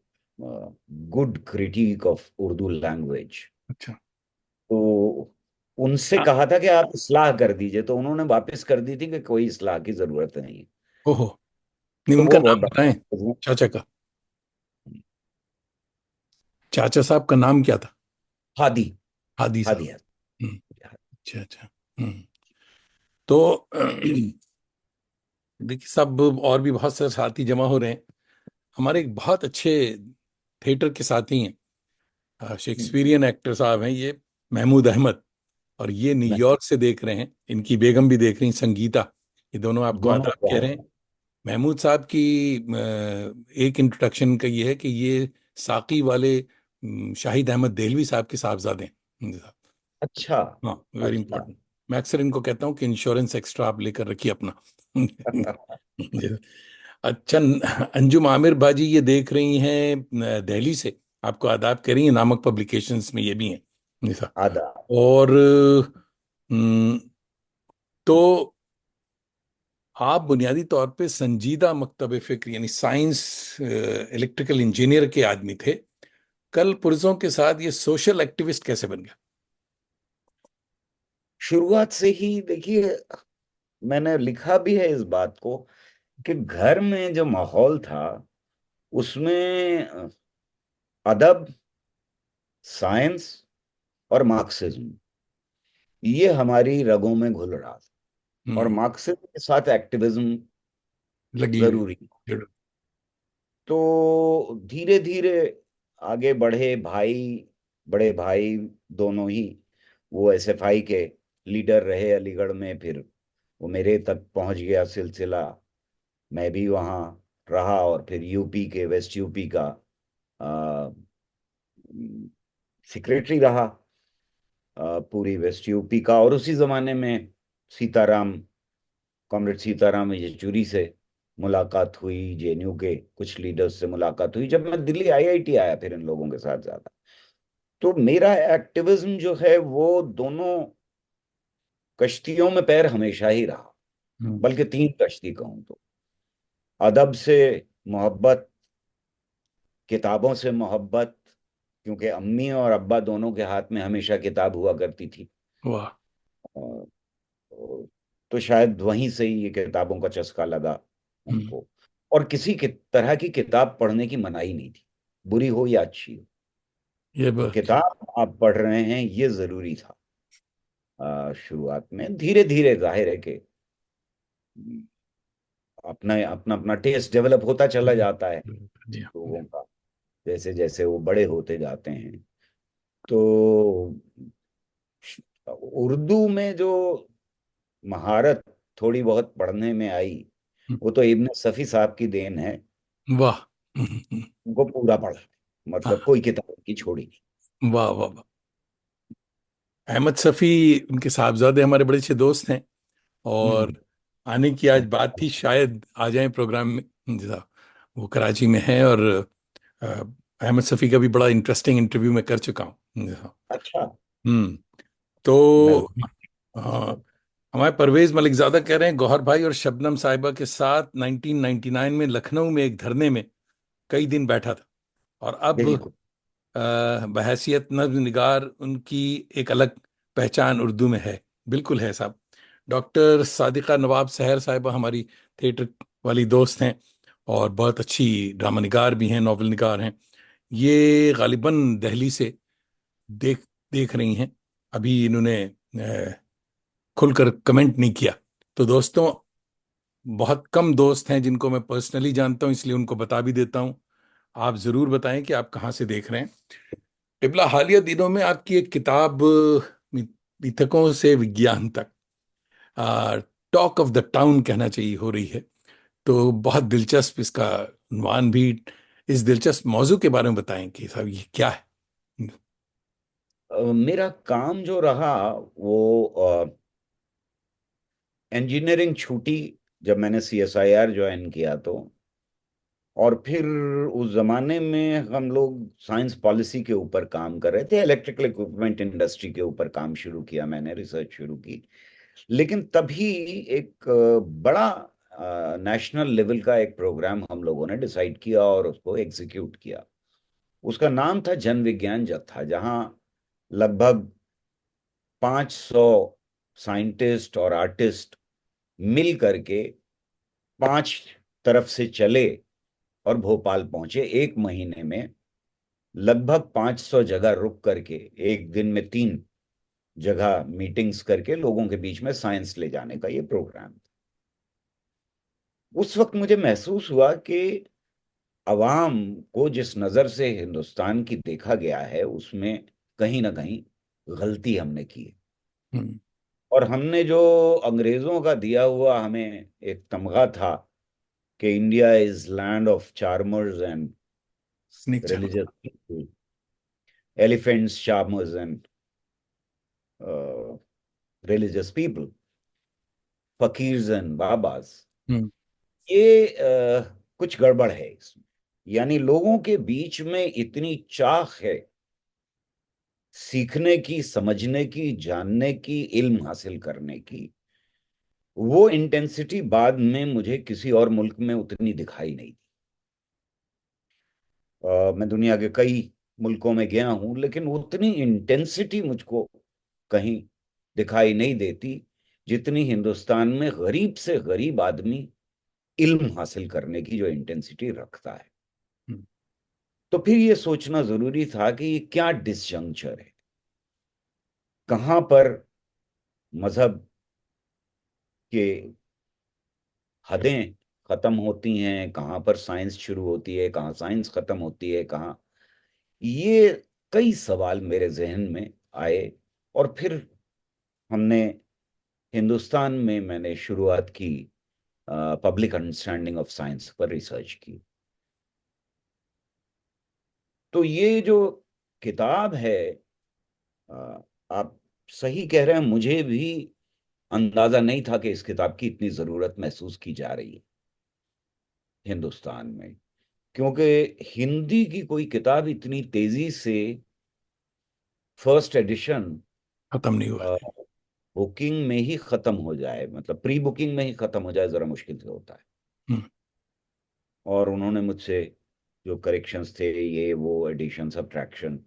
good critic of Urdu language. अच्छा। तो उनसे हाँ। कहा था कि आप इस्लाह कर दीजिए, तो उन्होंने वापस कर दी थी कि कोई इस्लाह की जरूरत नहीं। ओहो। नहीं, तो उनका वो बहुत नाम बताएं, बड़ा। चाचा का। चाचा साहब का नाम क्या था? हादी। हादी साहब। हादी है। हम्म। अच्छा अच्छा। हम्म। तो देखिए, सब और भी बहुत सारे साथी जमा हो रहे हैं। हमारे एक बहुत अच्छे थिएटर के साथी हैं, शेक्सपियरियन एक्टर साहब हैं ये, महमूद अहमद। और ये मैं न्यूयॉर्क से देख रहे हैं, इनकी बेगम भी देख रही हैं, संगीता। ये दोनों आपको दोनों आदाब क्या कह रहे हैं। है। महमूद साहब की एक इंट्रोडक्शन का ये है कि ये साकी वाले शाहिद अहमद देहलवी साहब के साहबजादे हैं। अच्छा। हाँ, वेरी अच्छा। इंपॉर्टेंट। मैं अक्सर इनको कहता हूँ कि इंश्योरेंस एक्स्ट्रा आप लेकर रखिए अपना। अच्छा। अंजुम आमिर बाजी ये देख रही हैं दिल्ली से, आपको आदाब कह रही हैं, नामक पब्लिकेशंस में ये भी हैं। जी साहब। आदा। और हम्म, तो आप बुनियादी तौर पे संजीदा मकतब फिक्र यानी साइंस, इलेक्ट्रिकल इंजीनियर के आदमी थे। कल पुरजों के साथ ये सोशल एक्टिविस्ट कैसे बन गया? शुरुआत से ही देखिए, मैंने लिखा भी है इस बात को कि घर में जो माहौल था उसमें अदब, साइंस और मार्क्सिज्म, ये हमारी रगों में घुल रहा था। और हम्म। मार्क्सिज्म के साथ एक्टिविज्म लगी हुई। जरूरी। तो धीरे धीरे आगे बढ़े भाई, बड़े भाई दोनों ही, वो एसएफआई के लीडर रहे अलीगढ़ में। फिर वो मेरे तक पहुंच गया सिलसिला, मैं भी वहाँ रहा। और फिर यूपी के, वेस्ट यूपी का सेक्रेटरी रहा, पूरी वेस्ट यूपी का। और उसी जमाने में सीताराम, कॉमरेड सीताराम येचुरी से मुलाकात हुई, जेएनयू के कुछ लीडर्स से मुलाकात हुई जब मैं दिल्ली आईआईटी आया फिर इन लोगों के साथ ज्यादा। तो मेरा एक्टिविज्म जो है वो दोनों कश्तियों में पैर हमेशा ही रहा, हम्म। बल्कि तीन कश्ती कहूं तो। अदब से मोहब्बत, किताबों से मोहब्बत, क्योंकि अम्मी और अब्बा दोनों के हाथ में हमेशा किताब हुआ करती थी। वाह। अ, तो शायद वहीं से ही ये किताबों का चस्का लगा हम्म। उनको। और किसी की तरह की किताब पढ़ने की मनाही नहीं थी, बुरी हो या अच्छी हो। ये तो बात। किताब आप पढ़ रहे हैं ये जरूरी था। शुरुआत में धीरे धीरे जाहिर है कि अपना अपना अपना टेस्ट डेवलप होता चला जाता है जी हाँ। लोगों का, जैसे जैसे वो बड़े होते जाते हैं। तो उर्दू में जो महारत थोड़ी बहुत पढ़ने में आई, वो तो इब्न सफी साहब की देन है। वाह। उनको पूरा पढ़ा, मतलब हाँ। कोई किताब की छोड़ी नहीं। वाह वाह वाह। अहमद शफी, उनके साहबजादे हमारे बड़े अच्छे दोस्त हैं। और हम्म। आने की आज बात थी, शायद आ जाएं प्रोग्राम में। जी साहब। वो कराची में हैं। और अ, अहमद शफी का भी बड़ा इंटरेस्टिंग इंटरव्यू मैं कर चुका हूँ। जी साहब। अच्छा। हम्म। मैं तो हाँ, हमारे परवेज मलिकजादा कह रहे हैं गौहर भाई और शबनम साहिबा के साथ 1999 में लखनऊ में एक धरने में कई दिन बैठा था। और अब बिल्कुल। बहैसियत नज्म निगार उनकी एक अलग पहचान उर्दू में है। बिल्कुल है साहब। डॉक्टर सादिका नवाब सहर साहिबा हमारी थिएटर वाली दोस्त हैं, और बहुत अच्छी ड्रामा निगार भी हैं, नॉवल निगार हैं। ये गालिबन दिल्ली से देख देख रही हैं। अभी इन्होंने खुलकर कमेंट नहीं किया। तो दोस्तों, बहुत कम दोस्त हैं जिनको मैं पर्सनली जानता हूं, इसलिए उनको बता भी देता हूं। आप जरूर बताएं कि आप कहाँ से देख रहे हैं। टिबला, हालिया दिनों में आपकी एक किताब मिथकों से विज्ञान तक, टॉक ऑफ द टाउन कहना चाहिए, हो रही है। तो बहुत दिलचस्प इसका उन्वान भी। इस दिलचस्प मौजू के बारे में बताएं कि साहब ये क्या है। मेरा काम जो रहा वो इंजीनियरिंग छूटी जब मैंने सीएसआईआर ज्वाइन किया। तो और फिर उस जमाने में हम लोग साइंस पॉलिसी के ऊपर काम कर रहे थे, इलेक्ट्रिकल इक्विपमेंट इंडस्ट्री के ऊपर काम शुरू किया, मैंने रिसर्च शुरू की। लेकिन तभी एक बड़ा नेशनल लेवल का एक प्रोग्राम हम लोगों ने डिसाइड किया और उसको एग्जीक्यूट किया। उसका नाम था जन विज्ञान जत्था, जहां लगभग 500 साइंटिस्ट और आर्टिस्ट मिल करके 5 तरफ से चले और भोपाल पहुंचे। एक महीने में लगभग 500 जगह रुक करके, एक दिन में 3 जगह मीटिंग्स करके लोगों के बीच में साइंस ले जाने का ये प्रोग्राम था। उस वक्त मुझे महसूस हुआ कि अवाम को जिस नजर से हिंदुस्तान की देखा गया है, उसमें कहीं ना कहीं गलती हमने की है। हम्म। और हमने जो अंग्रेजों का दिया हुआ हमें एक तमगा था कि India is land of charmers and snake charmer. Religious people, elephants charmers and religious people, fakirs and babas, hmm. ये कुछ गड़बड़ है इसमें। यानी लोगों के बीच में इतनी चाह है सीखने की, समझने की, जानने की, इल्म हासिल करने की, वो इंटेंसिटी बाद में मुझे किसी और मुल्क में उतनी दिखाई नहीं दी। मैं दुनिया के कई मुल्कों में गया हूं, लेकिन उतनी इंटेंसिटी मुझको कहीं दिखाई नहीं देती जितनी हिंदुस्तान में गरीब से गरीब आदमी इल्म हासिल करने की जो इंटेंसिटी रखता है। हम्म। तो फिर ये सोचना जरूरी था कि ये क्या डिसजंक्चर है, कहां पर मजहब के हदें खत्म होती हैं, कहां पर साइंस शुरू होती है, कहां साइंस खत्म होती है, कहाँ। ये कई सवाल मेरे जहन में आए। और फिर हमने हिंदुस्तान में मैंने शुरुआत की पब्लिक अंडरस्टैंडिंग ऑफ साइंस पर रिसर्च की। तो ये जो किताब है, आप सही कह रहे हैं, मुझे भी अंदाजा नहीं था कि इस किताब की इतनी जरूरत महसूस की जा रही है हिंदुस्तान में। क्योंकि हिंदी की कोई किताब इतनी तेजी से फर्स्ट एडिशन खत्म नहीं हुआ है। बुकिंग में ही खत्म हो जाए, मतलब प्री बुकिंग में ही खत्म हो जाए, जरा मुश्किल से होता है। हम्म। और उन्होंने मुझसे जो करेक्शंस थे, ये वो एडिशन सब्ट्रैक्शन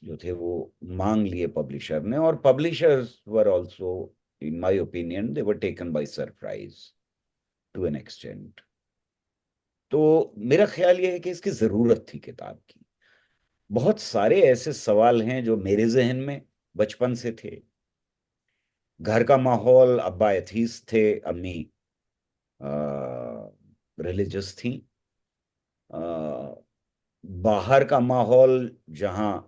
जो थे वो मांग लिए पब्लिशर ने। और publishers were also, in my opinion, they were taken by surprise to an extent. तो मेरा ख्याल ये है कि इसकी जरूरत थी किताब की। बहुत सारे ऐसे सवाल हैं जो मेरे जहन में बचपन से थे। घर का माहौल, अब्बा एथीस्ट थे, अम्मी रिलीजियस थी। अ, बाहर का माहौल, जहां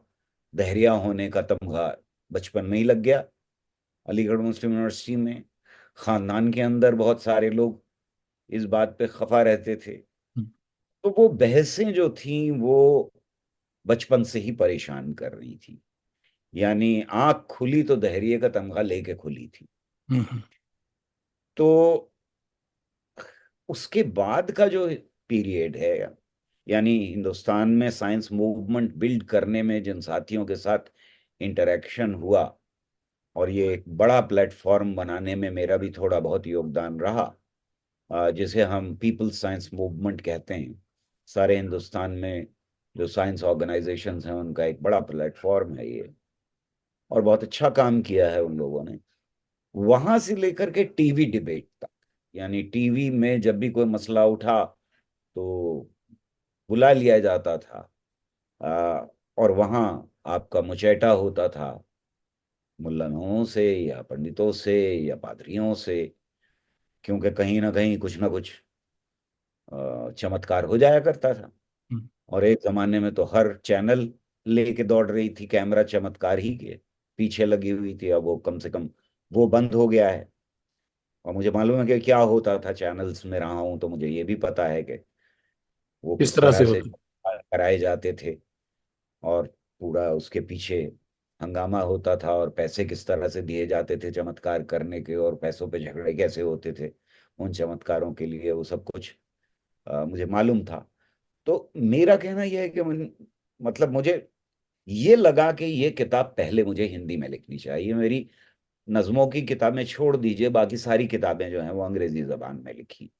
बहरिया होने का तमगा बचपन में ही लग गया, अलीगढ़ मुस्लिम यूनिवर्सिटी में। खानदान के अंदर बहुत सारे लोग इस बात पे खफा रहते थे। हम्म। तो वो बहसें जो थीं वो बचपन से ही परेशान कर रही थी। यानी आंख खुली तो दहरिए का तमगा लेके खुली थी। हम्म। तो उसके बाद का जो पीरियड है, यानी हिंदुस्तान में साइंस मूवमेंट बिल्ड करने में जिन साथियों के साथ इंटरेक्शन हुआ, और ये एक बड़ा प्लेटफॉर्म बनाने में मेरा भी थोड़ा बहुत योगदान रहा, जिसे हम पीपल्स साइंस मूवमेंट कहते हैं। सारे हिंदुस्तान में जो साइंस ऑर्गेनाइजेशंस हैं, उनका एक बड़ा प्लेटफॉर्म है ये। और बहुत अच्छा काम किया है उन लोगों ने। वहां से लेकर के टीवी डिबेट तक, यानी टीवी में जब भी कोई मसला उठा तो बुला लिया जाता था, आ, और वहां आपका मुचैटा होता था मुल्लानों से या पंडितों से या पादरियों से, क्योंकि कहीं ना कुछ चमत्कार हो जाया करता था। हम्म। और एक जमाने में तो हर चैनल लेके दौड़ रही थी, कैमरा चमत्कार ही के पीछे लगी हुई थी। अब वो कम से कम वो बंद हो गया है। और मुझे मालूम है कि क्या होता था, चैनल्स में रहा हूं तो मुझे ये भी पता है कि वो किस किस तरह से तरह से होता? कराए जाते थे, और पूरा उसके पीछे हंगामा होता था, और पैसे किस तरह से दिए जाते थे चमत्कार करने के, और पैसों पे झगड़े कैसे होते थे उन चमत्कारों के लिए, वो सब कुछ मुझे मालूम था। तो मेरा कहना यह है कि मतलब मुझे ये लगा कि ये किताब पहले मुझे हिंदी में लिखनी चाहिए। मेरी नज्मों की किताबें छोड़ दीजिए, बाकी सारी किताबें जो हैं वो अंग्रेजी जबान में लिखी।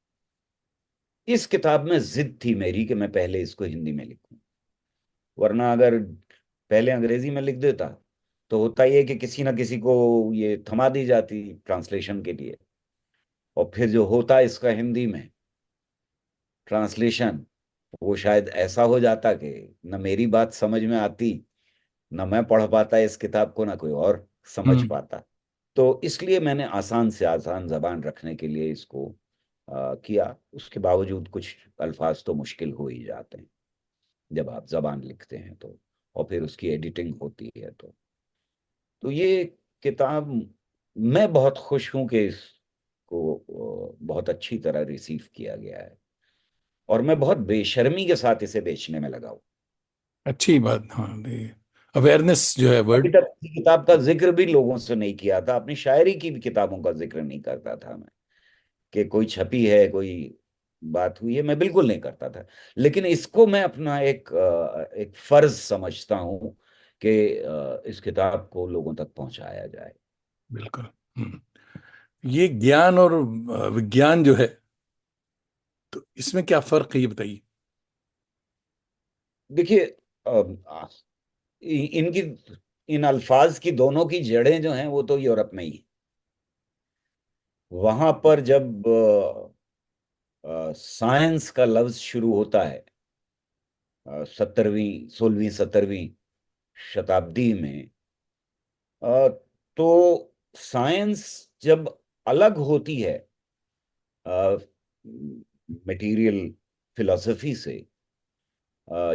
इस किताब में जिद थी मेरी कि मैं पहले इसको हिंदी में लिखूं, वरना अगर पहले अंग्रेजी में लिख देता तो होता ये कि किसी ना किसी को ये थमा दी जाती ट्रांसलेशन के लिए, और फिर जो होता इसका हिंदी में ट्रांसलेशन, वो शायद ऐसा हो जाता कि न मेरी बात समझ में आती, न मैं पढ़ पाता इस किताब को, ना कोई और समझ हम्म। पाता। तो इसलिए मैंने आसान से आसान जबान रखने के लिए इसको किया। उसके बावजूद कुछ अल्फाज तो मुश्किल हो ही जाते हैं जब आप जबान लिखते हैं तो, और फिर उसकी एडिटिंग होती है तो ये किताब, मैं बहुत खुश हूं कि इसको बहुत अच्छी तरह रिसीव किया गया है, और मैं बहुत बेशर्मी के साथ इसे बेचने में लगा हूं। अच्छी बात, हाँ। अवेयरनेस जो है अभी वर्ड। तक किसी किताब का जिक्र भी लोगों से नहीं किया था, अपनी शायरी की भी किताबों का जिक्र नहीं करता था मैं, कि कोई छपी है, कोई बात हुई है, मैं बिल्कुल नहीं करता था। लेकिन इसको मैं अपना एक फर्ज समझता हूँ कि इस किताब को लोगों तक पहुंचाया जाए। बिल्कुल। ये ज्ञान और विज्ञान जो है, तो इसमें क्या फर्क है, ये बताइए। देखिए, इनकी, इन अल्फाज की दोनों की जड़ें जो हैं वो तो यूरोप में ही। वहां पर जब साइंस का लफ्ज शुरू होता है 17वीं 16वीं 17वीं शताब्दी में, तो साइंस जब अलग होती है मटेरियल फिलॉसफी से,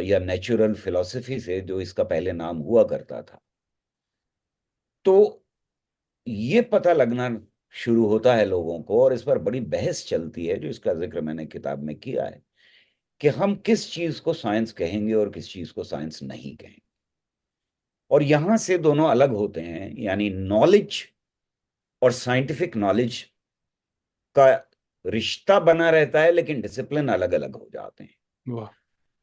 या नेचुरल फिलॉसफी से, जो इसका पहले नाम हुआ करता था, तो ये पता लगना शुरू होता है लोगों को, और इस पर बड़ी बहस चलती है, जो इसका जिक्र मैंने किताब में किया है, कि हम किस चीज को साइंस कहेंगे और किस चीज को साइंस नहीं कहेंगे। और यहां से दोनों अलग होते हैं, यानी नॉलेज और साइंटिफिक नॉलेज का रिश्ता बना रहता है, लेकिन डिसिप्लिन अलग अलग हो जाते हैं। वाह।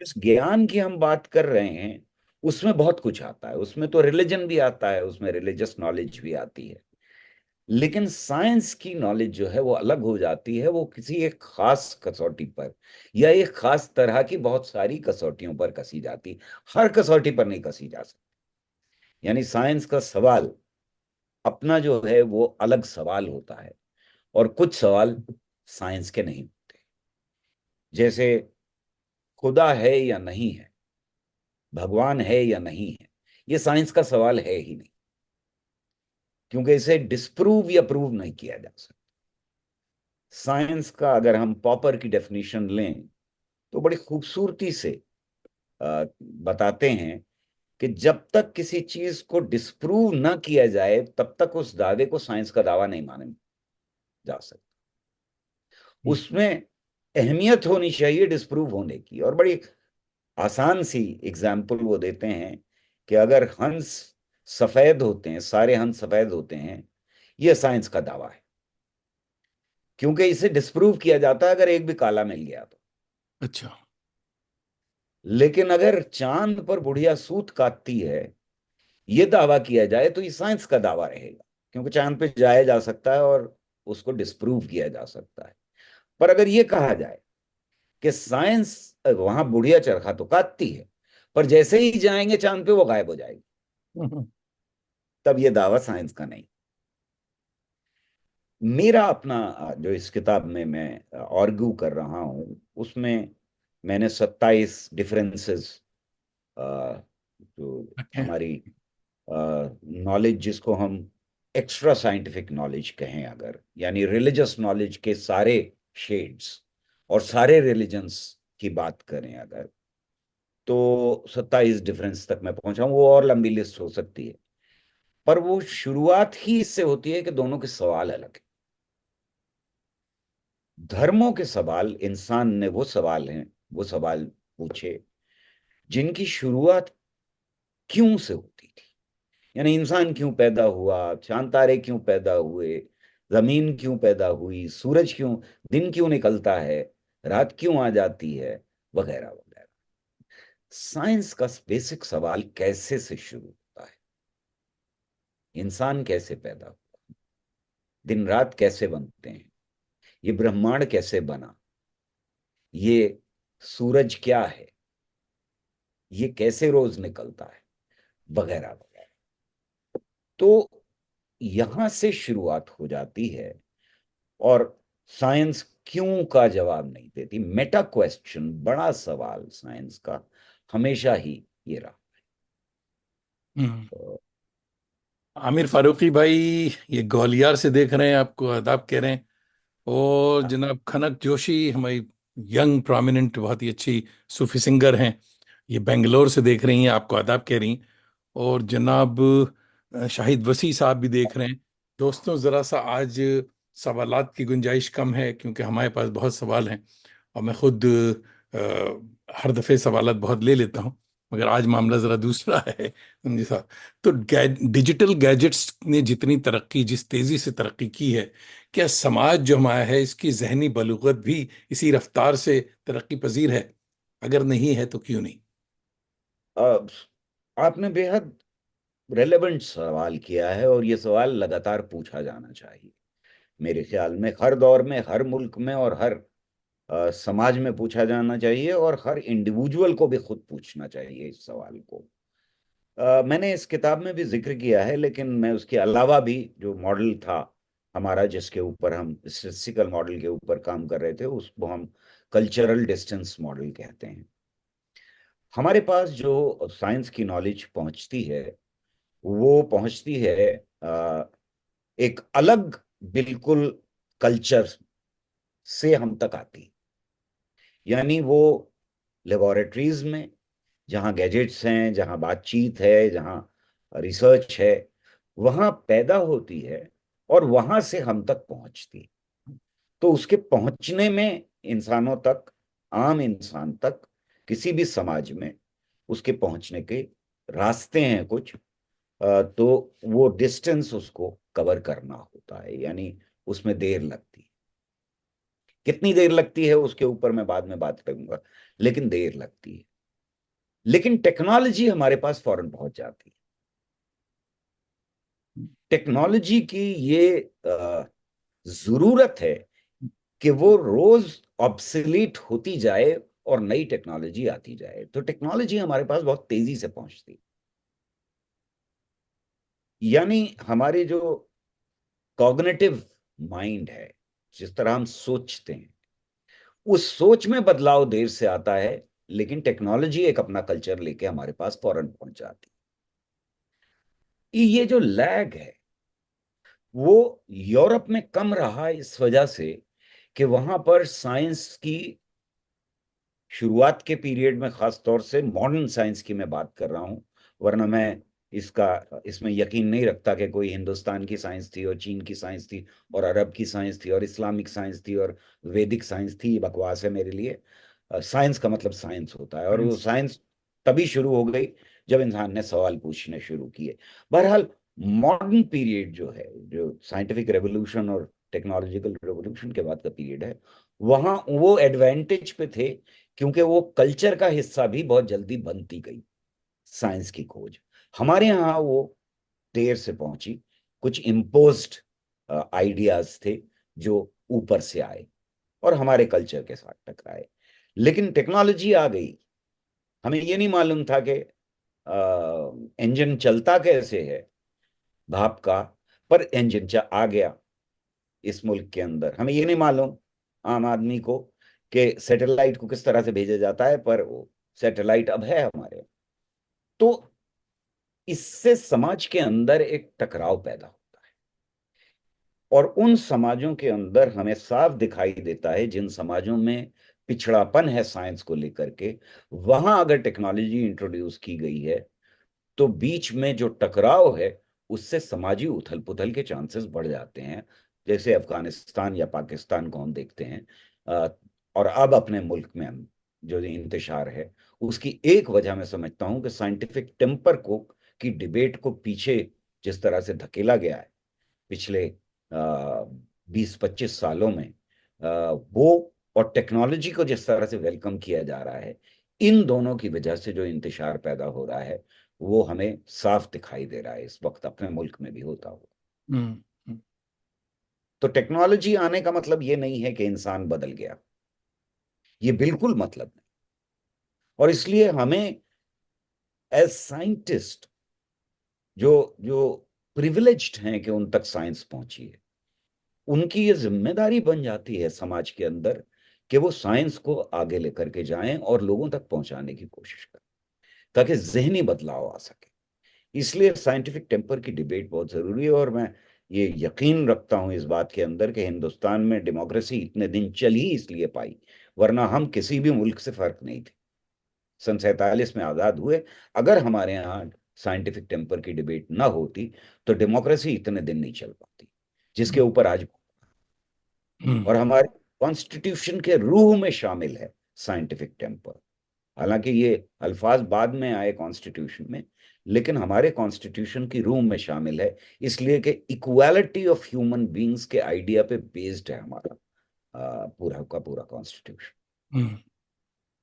इस ज्ञान की हम बात कर रहे हैं, उसमें बहुत कुछ आता है, उसमें तो रिलीजन भी आता है, उसमें रिलीजियस नॉलेज भी आती है। लेकिन साइंस की नॉलेज जो है वो अलग हो जाती है, वो किसी एक खास कसौटी पर, या एक खास तरह की बहुत सारी कसौटियों पर कसी जाती, हर कसौटी पर नहीं कसी जा सकती। यानी साइंस का सवाल अपना जो है वो अलग सवाल होता है, और कुछ सवाल साइंस के नहीं होते। जैसे खुदा है या नहीं है, भगवान है या नहीं है, ये साइंस का सवाल है ही नहीं, क्योंकि इसे डिस्प्रूव या प्रूव नहीं किया जा सकता। साइंस का अगर हम पॉपर की डेफिनेशन लें तो बड़ी खूबसूरती से बताते हैं कि जब तक किसी चीज को डिस्प्रूव ना किया जाए तब तक उस दावे को साइंस का दावा नहीं माना जा सकता। उसमें अहमियत होनी चाहिए डिस्प्रूव होने की। और बड़ी आसान सी एग्जाम्पल वो देते हैं कि अगर हंस सफेद होते हैं, सारे हंस सफेद होते हैं, यह साइंस का दावा है, क्योंकि इसे डिस्प्रूव किया जाता है अगर एक भी काला मिल गया तो। अच्छा। लेकिन अगर चांद पर बुढ़िया सूत काटती है, यह दावा किया जाए तो ये साइंस का दावा रहेगा, क्योंकि चांद पे जाया जा सकता है और उसको डिस्प्रूव किया जा सकता है। पर अगर यह कहा जाए कि साइंस वहां बुढ़िया चरखा तो काटती है, पर जैसे ही जाएंगे चांद पे वो गायब हो जाएगी, तब यह दावा साइंस का नहीं। मेरा अपना जो इस किताब में मैं आर्ग्यू कर रहा हूं, उसमें मैंने 27 डिफरेंसेस, जो ओके। हमारी नॉलेज, जिसको हम एक्स्ट्रा साइंटिफिक नॉलेज कहें अगर, यानी रिलीजियस नॉलेज के सारे शेड्स और सारे रिलीजन्स की बात करें अगर, तो 27 डिफरेंस तक मैं पहुंचा हूं। वो और लंबी लिस्ट हो सकती है, पर वो शुरुआत ही इससे होती है कि दोनों के सवाल अलग हैं। धर्मों के सवाल, इंसान ने वो सवाल हैं, वो सवाल पूछे जिनकी शुरुआत क्यों से होती थी। यानी इंसान क्यों पैदा हुआ, चांद तारे क्यों पैदा हुए, जमीन क्यों पैदा हुई, सूरज क्यों, दिन क्यों निकलता है, रात क्यों आ जाती है, वगैरह वगैरह। साइंस का बेसिक सवाल कैसे से शुरू होता है, इंसान कैसे पैदा हुआ, दिन रात कैसे बनते हैं, ये ब्रह्मांड कैसे बना, ये सूरज क्या है, ये कैसे रोज निकलता है, वगैरह वगैरह। तो यहां से शुरुआत हो जाती है। और साइंस क्यों का जवाब नहीं देती, मेटा क्वेश्चन, बड़ा सवाल साइंस का हमेशा ही ये रहा। हम्म। तो, आमिर फारूकी भाई, ये ग्वालियर से देख रहे हैं, आपको आदाब कह रहे हैं। और जनाब खनक जोशी, हमारी यंग प्रोमिनेंट बहुत ही अच्छी सूफी सिंगर हैं, ये बेंगलोर से देख रही हैं, आपको आदाब कह रही हैं। और जनाब शाहिद वसी साहब भी देख रहे हैं। दोस्तों, ज़रा सा आज सवालात की गुंजाइश कम है, क्योंकि हमारे पास बहुत सवाल हैं, और मैं खुद हर दफ़े सवालात बहुत ले लेता हूँ, मगर आज मामला ज़रा दूसरा है। समझे साहब? तो डिजिटल गैजेट्स ने जितनी तरक्की, जिस तेज़ी से तरक्की की है, क्या समाज जो हमारा है इसकी जहनी बलूगत भी इसी रफ्तार से तरक्की पजीर है? अगर नहीं है तो क्यों नहीं? अब आपने बेहद रेलेवेंट सवाल किया है, और ये सवाल लगातार पूछा जाना चाहिए। मेरे ख्याल में हर दौर में, हर मुल्क में, और हर समाज में पूछा जाना चाहिए, और हर इंडिविजुअल को भी खुद पूछना चाहिए इस सवाल को। मैंने इस किताब में भी जिक्र किया है, लेकिन मैं उसके अलावा भी, जो मॉडल था हमारा, जिसके ऊपर हम स्टेटिस्टिकल मॉडल के ऊपर काम कर रहे थे, उसको हम कल्चरल डिस्टेंस मॉडल कहते हैं। हमारे पास जो साइंस की नॉलेज पहुंचती है, वो पहुंचती है अ, एक अलग, बिल्कुल कल्चर से हम तक आती। यानी वो लेबोरेटरीज में, जहाँ गैजेट्स हैं, जहाँ बातचीत है, जहाँ रिसर्च है, वहाँ पैदा होती है, और वहाँ से हम तक पहुँचती। तो उसके पहुँचने में इंसानों तक, आम इंसान तक, किसी भी समाज में उसके पहुँचने के रास्ते हैं कुछ। तो वो डिस्टेंस उसको कवर करना होता है, यानी उसमें देर लगती है। कितनी देर लगती है उसके ऊपर मैं बाद में बात करूंगा, लेकिन देर लगती है। लेकिन टेक्नोलॉजी हमारे पास फौरन पहुंच जाती है। टेक्नोलॉजी की ये जरूरत है कि वो रोज ऑब्सलीट होती जाए और नई टेक्नोलॉजी आती जाए। तो टेक्नोलॉजी हमारे पास बहुत तेजी से पहुंचती है। यानी हमारे जो कॉग्निटिव माइंड है, जिस तरह हम सोचते हैं, उस सोच में बदलाव देर से आता है, लेकिन टेक्नोलॉजी एक अपना कल्चर लेके हमारे पास फौरन पहुंच जाती है। ये जो लैग है, वो यूरोप में कम रहा इस वजह से कि वहां पर साइंस की शुरुआत के पीरियड में, खास तौर से मॉडर्न साइंस की मैं बात कर रहा हूं, वरना मैं इसका इसमें यकीन नहीं रखता कि कोई हिंदुस्तान की साइंस थी और चीन की साइंस थी और अरब की साइंस थी और इस्लामिक साइंस थी और वैदिक साइंस थी। ये बकवास है मेरे लिए। साइंस का मतलब साइंस होता है, और वो साइंस। साइंस तभी शुरू हो गई जब इंसान ने सवाल पूछने शुरू किए। बहरहाल, मॉडर्न पीरियड जो है, जो साइंटिफिक रेवोल्यूशन और टेक्नोलॉजिकल रेवोल्यूशन के बाद का पीरियड है, वहां वो एडवांटेज पे थे, क्योंकि वो कल्चर का हिस्सा भी बहुत जल्दी बनती गई साइंस की खोज। हमारे यहाँ वो देर से पहुंची। कुछ इम्पोज्ड आइडियाज थे जो ऊपर से आए और हमारे कल्चर के साथ टकराए। लेकिन टेक्नोलॉजी आ गई। हमें ये नहीं मालूम था कि इंजन चलता कैसे है, भाप का, पर इंजन आ गया इस मुल्क के अंदर। हमें ये नहीं मालूम, आम आदमी को, कि सैटेलाइट को किस तरह से भेजा जाता है, पर वो सैटेलाइट अब है हमारे। तो इससे समाज के अंदर एक टकराव पैदा होता है, और उन समाजों के अंदर हमें साफ दिखाई देता है, जिन समाजों में पिछड़ापन है साइंस को लेकर के, वहां अगर टेक्नोलॉजी इंट्रोड्यूस की गई है, तो बीच में जो टकराव है, उससे समाजी उथल पुथल के चांसेस बढ़ जाते हैं। जैसे अफगानिस्तान या पाकिस्तान को हम देखते हैं, अ, और अब अपने मुल्क में हम जो इंतशार है, उसकी एक वजह मैं समझता हूं कि साइंटिफिक टेम्पर को, की डिबेट को पीछे जिस तरह से धकेला गया है पिछले 20-25 सालों में, वो और टेक्नोलॉजी को जिस तरह से वेलकम किया जा रहा है, इन दोनों की वजह से जो इंतशार पैदा हो रहा है वो हमें साफ दिखाई दे रहा है इस वक्त अपने मुल्क में भी होता हुआ। हम्म। हम्म। तो टेक्नोलॉजी आने का मतलब ये नहीं है कि इंसान बदल गया, ये बिल्कुल मतलब नहीं। और इसलिए हमें एज साइंटिस्ट, जो जो प्रिविलेज्ड हैं कि उन तक साइंस पहुंची है, उनकी ये जिम्मेदारी बन जाती है समाज के अंदर कि वो साइंस को आगे लेकर के जाएं और लोगों तक पहुंचाने की कोशिश करें, ताकि जहनी बदलाव आ सके। इसलिए साइंटिफिक टेम्पर की डिबेट बहुत जरूरी है। और मैं ये यकीन रखता हूं इस बात के अंदर कि हिंदुस्तान में डेमोक्रेसी इतने दिन चल ही इसलिए पाई, वरना हम किसी भी मुल्क से फर्क नहीं थे। सन 47 में आजाद हुए, अगर हमारे यहाँ साइंटिफिक टेम्पर की डिबेट ना होती तो डेमोक्रेसी इतने दिन नहीं चल पाती जिसके ऊपर आज। हम्म। और हमारे कॉन्स्टिट्यूशन के रूह में शामिल है साइंटिफिक टेम्पर। हालांकि ये अल्फाज बाद में आए कॉन्स्टिट्यूशन में, लेकिन हमारे कॉन्स्टिट्यूशन की रूह में शामिल है, इसलिए कि इक्वालिटी ऑफ ह्यूमन बीइंग्स के आइडिया पे बेस्ड है हमारा पूरा का पूरा कॉन्स्टिट्यूशन, हम्म।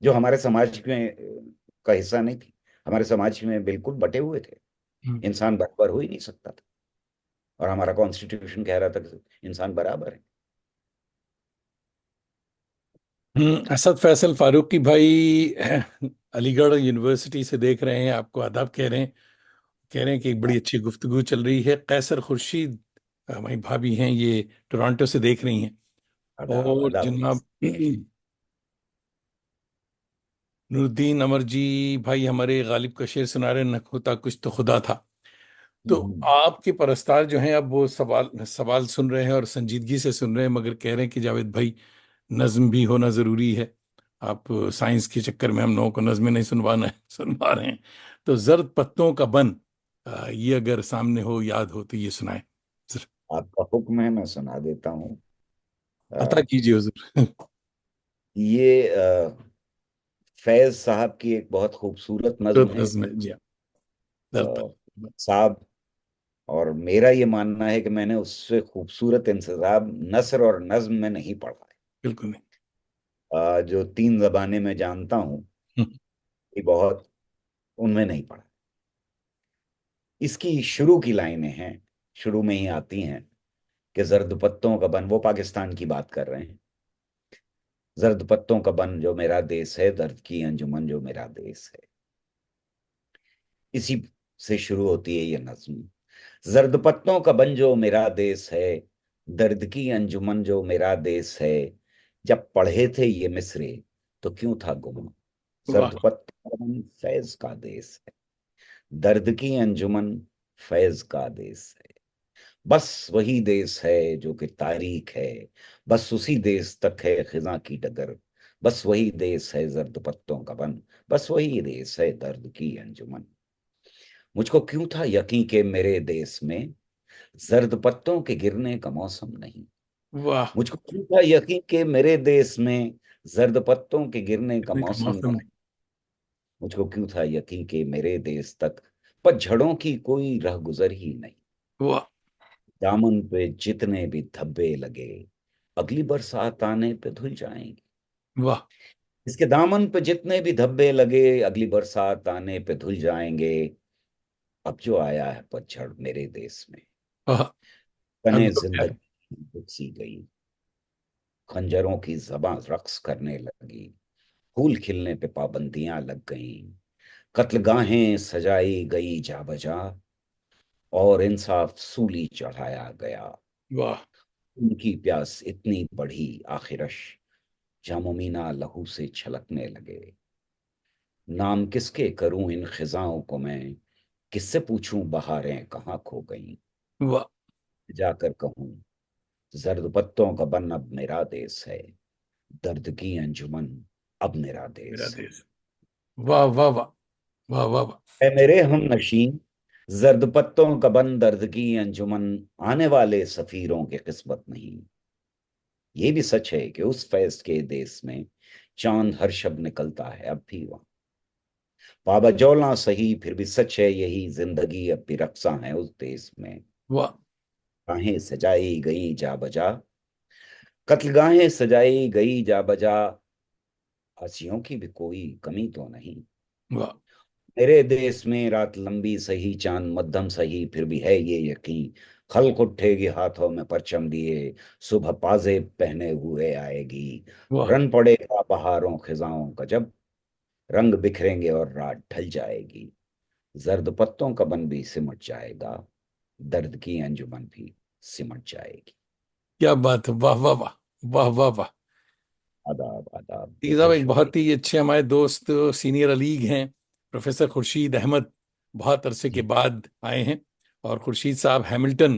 जो हमारे समाज में का हिस्सा नहीं थी। हमारे समाज में बिल्कुल बटे हुए थे, हम्म। इंसान बराबर हो ही नहीं सकता था, और हमारा कॉन्स्टिट्यूशन कह रहा था कि इंसान बराबर है। असद फैसल फारूकी भाई अलीगढ़ यूनिवर्सिटी से देख रहे हैं, आपको आदाब कह रहे हैं। कह रहे हैं कि एक बड़ी अच्छी गुफ्तगू चल रही है। कैसर खुर्शीद हमारी भाभी हैं, ये टोरंटो से देख रही हैं। आदाब और आदाब। जनाब नूरुद्दीन अमर जी भाई हमारे गालिब का शेर सुना रहे हैं, न होता कुछ तो खुदा था। तो हम्म। आपके परस्तार जो हैं अब वो सवाल सवाल सुन रहे हैं और संजीदगी से सुन रहे हैं, मगर कह रहे हैं कि जावेद भाई नज्म भी होना जरूरी है। आप साइंस के चक्कर में हम लोगों को नज्में नहीं सुनवा रहे हैं। तो जर्द पत्तों का बन, ये अगर सामने हो, याद हो तो ये सुनाए। जरा आपका हुक्म है, मैं सुना देता हूँ। अता अ, कीजिए हुजूर। ये फैज साहब की एक बहुत खूबसूरत नज्म खूबसूरत है। नज्म है जी हाँ। जर्द अ, पत्तों का बन। साहब, और मेरा ये मानना है कि मैंने उससे खूबसूरत इंतजाम नसर और नज्म में नहीं पढ़ा बिल्कुल नहीं। है। जो तीन जबानें मैं जानता हूँ, हम्म। ये बहुत उनमें नहीं पढ़ा। इसकी शुरू की लाइनें हैं, शुरू में ही आती हैं कि जर्द पत्तों का बन, वो पाकिस्तान की बात कर रहे हैं। जर्द पत्तों का बन जो मेरा देश है, दर्द की अंजुमन जो मेरा देश है। इसी से शुरू होती है ये नज्म। जर्द पत्तों का बन जो मेरा देश है, दर्द की अंजुमन जो मेरा देश है। जब पढ़े थे ये मिसरे तो क्यों था गुमा, वाह जर्द पत्तों का बन फैज का देश है, दर्द की अंजुमन फैज का देश है। बस वही देश है जो कि तारीख है, बस उसी देश तक है खिजा की डगर। बस वही देश है जर्द पत्तों का बन, बस वही देश है दर्द की अंजुमन। मुझको क्यों था यकीन के मेरे देश में जर्द पत्तों के गिरने का मौसम नहीं। वाह। मुझको क्यों था यकीन के मेरे देश में जर्द पत्तों के गिरने का इतने का मौसम मौसम नहीं। नहीं। मुझको क्यों था यकीन के मेरे देश तक पतझड़ों की कोई राह गुजर ही नहीं। वाह। दामन पे जितने भी धब्बे लगे अगली बरसात आने पे धुल जाएंगे। वाह। इसके दामन पे जितने भी धब्बे लगे अगली बरसात आने पे धुल जाएंगे। अब जो आया है पतझड़ मेरे देश में, वाह। तने अभी तो क्या है। जिंदगी सी गई, खंजरों की ज़बां रक्स करने लगी, फूल खिलने पे पाबंदियां लग गईं, कत्लगाहें सजाई गई जा बजा, और इंसाफ सूली चढ़ाया गया। वाह। उनकी प्यास इतनी बढ़ी आखिरश, जामुमीना लहू से छलकने लगे। नाम किसके करूं इन खिजाओं को मैं, किससे पूछूं बहारें कहाँ खो गईं। वाह। जाकर कहूं जर्द पत्तों का बन अब मेरा देश है, दर्द की अंजुमन अब मेरा मेरा देश है। देश। वाह वाह वाह। वाह वाह वाह। ऐ मेरे हम नशीं जर्द पत्तों का बन दर्द की अंजुमन, आने वाले सफीरों की किस्मत नहीं। ये भी सच है कि उस फैज के देश में चांद हर शब निकलता है अब भी वहां। बाबा जौला सही फिर भी सच है यही, जिंदगी अब भी रक्सा है उस देश में। वाह। राहें सजाई गई जा बजा, कत्लगाहें सजाई गई जा बजा, हंसियों की भी कोई कमी तो नहीं। वाह मेरे देश में रात लंबी सही, चांद मध्यम सही, फिर भी है ये यकीन, खल्क उठेगी हाथों में परचम लिए, सुबह पाजे पहने हुए आएगी। वाह। रन पड़ेगा बहारों खिजाओं का जब, रंग बिखरेंगे और रात ढल जाएगी। जर्द पत्तों का बन भी सिमट जाएगा, दर्द की अंजुमन भी सिमट जाएगी। क्या बात है, वाह वाह वाह। वाह वाह वाह। आदाब आदाब, ये साहब बहुत एक शुक्रिया। बहुत ही अच्छे हमारे दोस्त सीनियर अलीग हैं, प्रोफेसर खुर्शीद अहमद, बहुत अरसे के जी। बाद आए हैं। और खुर्शीद साहब हैमिल्टन,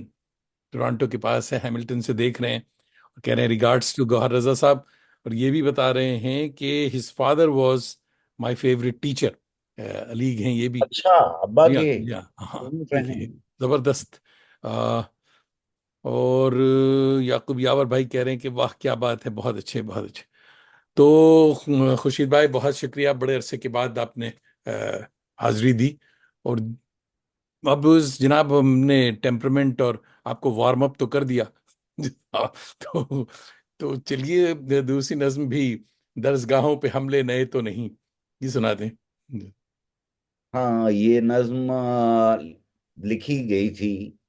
टोरंटो के पास है, हैमिल्टन से देख रहे हैं। और कह रहे हैं रिगार्ड्स टू गौहर रजा साहब। और ये भी बता रहे हैं कि his father was my favourite teacher. Alyque हैं ये भी। अच्छा, अब्बा जी हाँ के जी हाँ हाँ। सुन रहे देखिए, हैं। जबरदस्त। और याकूब यावर भाई कह रहे हैं कि वाह क्या बात है, बहुत अच्छे बहुत अच्छे। तो खुर्शीद भाई बहुत शुक्रिया, बड़े अरसे के बाद आपने हाजिरी दी। और अब उस जनाब हमने टेम्परमेंट और आपको वार्म अप तो कर दिया। तो तो चलिए दूसरी नज्म भी, दरसगाहों पे हमले नए तो नहीं, ये सुना दें। हाँ, ये नज्म लिखी गई थी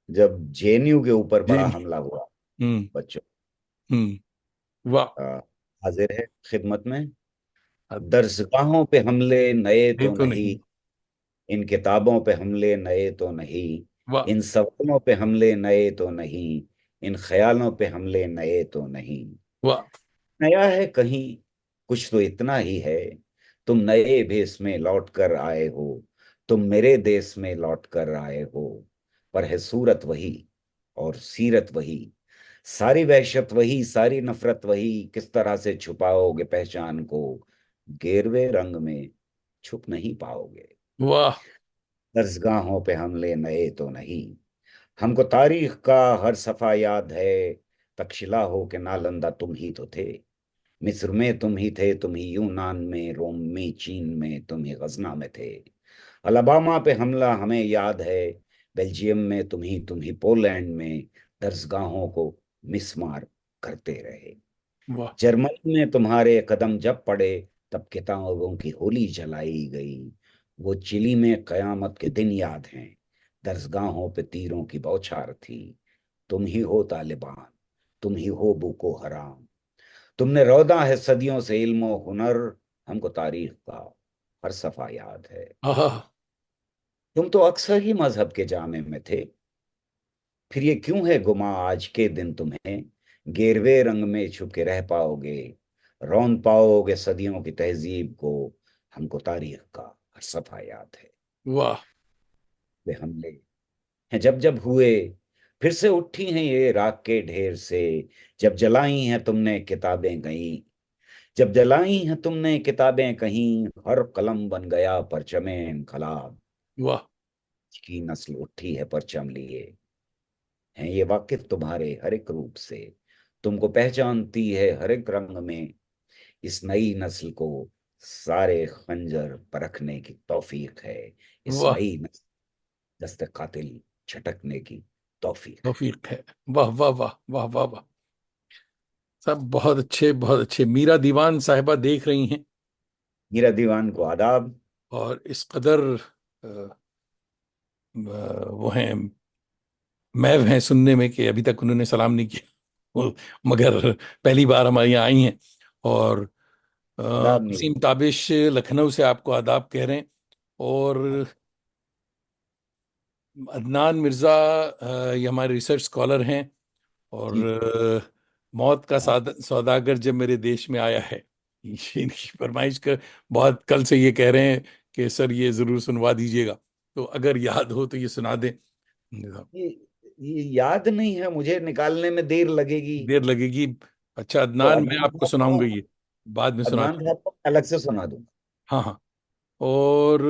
जब जेएनयू के ऊपर जी बड़ा नहीं। हमला हुआ। हम्म। बच्चों, वाह। अ, हाजिर है खिदमत में। अब दरसगाहों पे हमले नए ये तो तो नहीं, नहीं। इन किताबों पे हमले नए तो नहीं, वाह इन सवालों पे हमले नए तो नहीं, इन ख्यालों पे हमले नए तो नहीं। वाह। नया है कहीं कुछ तो इतना ही है, तुम नए भेस में लौट कर आए हो, तुम मेरे देश में लौट कर आए हो। पर है सूरत वही और सीरत वही, सारी वहशत वही, सारी नफरत वही, किस तरह से छुपाओगे पहचान को, गेरवे रंग में छुप नहीं पाओगे। वाह। दरसगाहों पे हमले नए तो नहीं, हमको तारीख का हर सफा याद है, तक्षशिला हो के नालंदा तुम ही तो थे, मिस्र में तुम ही थे, तुम ही यूनान में, रोम में, चीन में, तुम ही गजना में थे। अलबामा पे हमला हमें याद है, बेल्जियम में तुम ही पोलैंड में, दरसगाहों को मिसमार करते रहे। वाह जर्मनी में तुम्हारे कदम जब पड़े, तब किताबों की होली जलाई गई। वो चिली में कयामत के दिन याद हैं, दरसगाहों पे तीरों की बौछार थी। तुम ही हो तालिबान, तुम ही हो बुको हराम, तुमने रौदा है सदियों से इल्म और हुनर, हमको तारीख का हर सफा याद है। हाँ। तुम तो अक्सर ही मजहब के जामे में थे, फिर ये क्यों है गुमा आज के दिन तुम्हें, गेरवे रंग में छुप के रह पाओगे, रौन पाओगे सदियों की तहजीब को, हमको तारीख का हर सफा याद है। वाह वे हमले हैं जब जब हुए, फिर से उठी हैं ये राख के ढेर से, जब जलाई हैं तुमने किताबें कहीं, जब जलाई हैं तुमने किताबें कहीं, हर कलम बन गया परचमे इनकलाब, वाह की नस्ल उठी है परचम लिए, हैं ये वाकिफ तुम्हारे हर एक रूप से, तुमको पहचानती है हर एक रंग में, इस नई नस्ल को सारे खंजर परखने की तौफीक है, इस वाह। नई नस्ल दस्त कातिल छटकने की तौफीक है। तौफीक है। वाह वाह वाह वाह वाह वाह। सब बहुत अच्छे बहुत अच्छे। मीरा दीवान साहिबा देख रही हैं मीरा दीवान को आदाब। और इस कदर वो हैं, महव हैं सुनने में कि अभी तक उन्होंने सलाम नहीं किया। मगर पहली बार हमारे यहाँ आई हैं। और आदाब मीरा। वसीम ताबिश लखनऊ से आपको आदाब कह रहे हैं। और अदनान मिर्ज़ा ये हमारे रिसर्च स्कॉलर हैं। और जी। मौत का सौदागर जब मेरे देश में आया है, ये इनकी फरमाइश कर, बहुत कल से ये कह रहे हैं कि सर ये जरूर सुनवा दीजिएगा। तो अगर याद हो तो ये सुना दें। ये ये याद नहीं है मुझे, निकालने में देर लगेगी। देर लगेगी। अच्छा तो अदनान, मैं अदनान आपको साहब को, सुनाऊंगा ये, बाद में अदनान सुनाता हूँ। साहब को मैं अलग से सुना दूँ। हाँ हाँ। और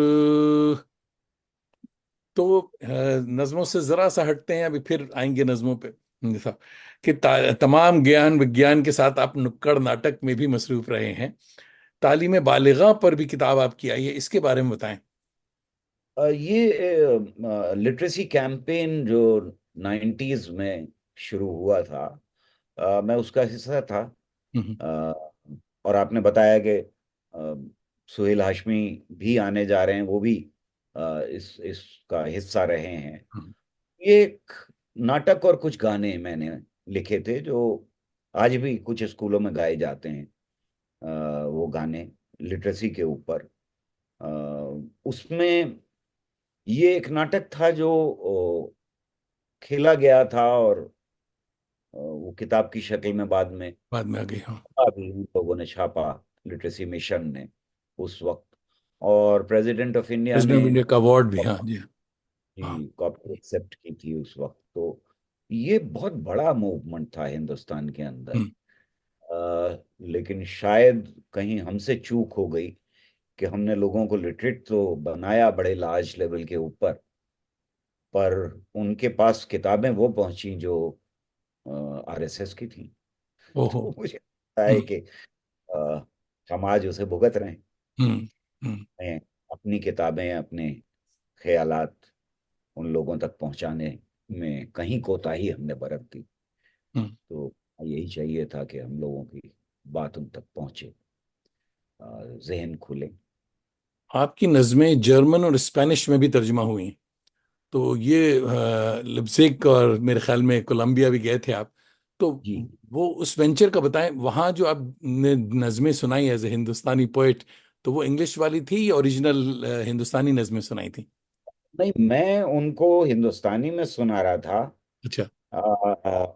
तो नज्मों से जरा सा हटते हैं, अभी फिर आएंगे नज्मों पे। जैसा कि तमाम ज्ञान विज्ञान के साथ आप नुक्कड़ नाटक में भी मसरूफ रहे हैं। तालीम बालिगा पर भी किताब आपकी आई है, इसके बारे में बताएं। ये लिटरेसी कैंपेन जो 90s में शुरू हुआ था, मैं उसका हिस्सा था। हम्म। अ, और आपने बताया कि सुहेल हाशमी भी आने जा रहे हैं, वो भी इस इसका हिस्सा रहे हैं। हम्म। ये एक नाटक और कुछ गाने मैंने लिखे थे जो आज भी कुछ स्कूलों में गाए जाते हैं। वो गाने लिटरेसी के ऊपर। उसमें ये एक नाटक था जो खेला गया था, और वो किताब की शक्ल में बाद में बाद में आ गई, हाँ। अभी उन लोगों ने छापा, लिटरेसी मिशन ने उस वक्त। और प्रेसिडेंट ऑफ इंडिया प्रेसिडेंट ने ऑफ इंडिया का अवार्ड भी, हाँ जी। हाँ। कॉपी एक्सेप्ट की थी उस वक्त। तो ये बहुत बड़ा मूवमेंट था हिंदुस्तान के अंदर। हम्म। लेकिन शायद कहीं हमसे चूक हो गई कि हमने लोगों को लिटरेट तो बनाया बड़े लार्ज लेवल के ऊपर, पर उनके पास किताबें वो पहुंची जो आरएसएस की थी। ओहो। तो मुझे लगता है हम्म। कि अ, हम आज उसे भुगत रहे हम्म। हम्म। हैं। अपनी किताबें, अपने ख्यालात उन लोगों तक पहुंचाने में कहीं कोताही हमने बरत दी। हम्म। तो यही चाहिए था कि हम लोगों की बात उन तक पहुंचे, जहन खुले। आपकी नज़में जर्मन और स्पेनिश में भी तर्जुमा हुई। तो ये लिप्जिग और मेरे ख्याल में कोलंबिया भी गए थे आप। तो जी, वो उस वेंचर का बताएं, वहाँ जो आपने नज़में सुनाई एज ए हिंदुस्तानी पोइट, तो वो इंग्लिश वाली थी या ओरिजिनल हिंदुस्तानी नज़में सुनाई थी? नहीं, मैं उनको हिंदुस्तानी में सुना रहा था। अच्छा।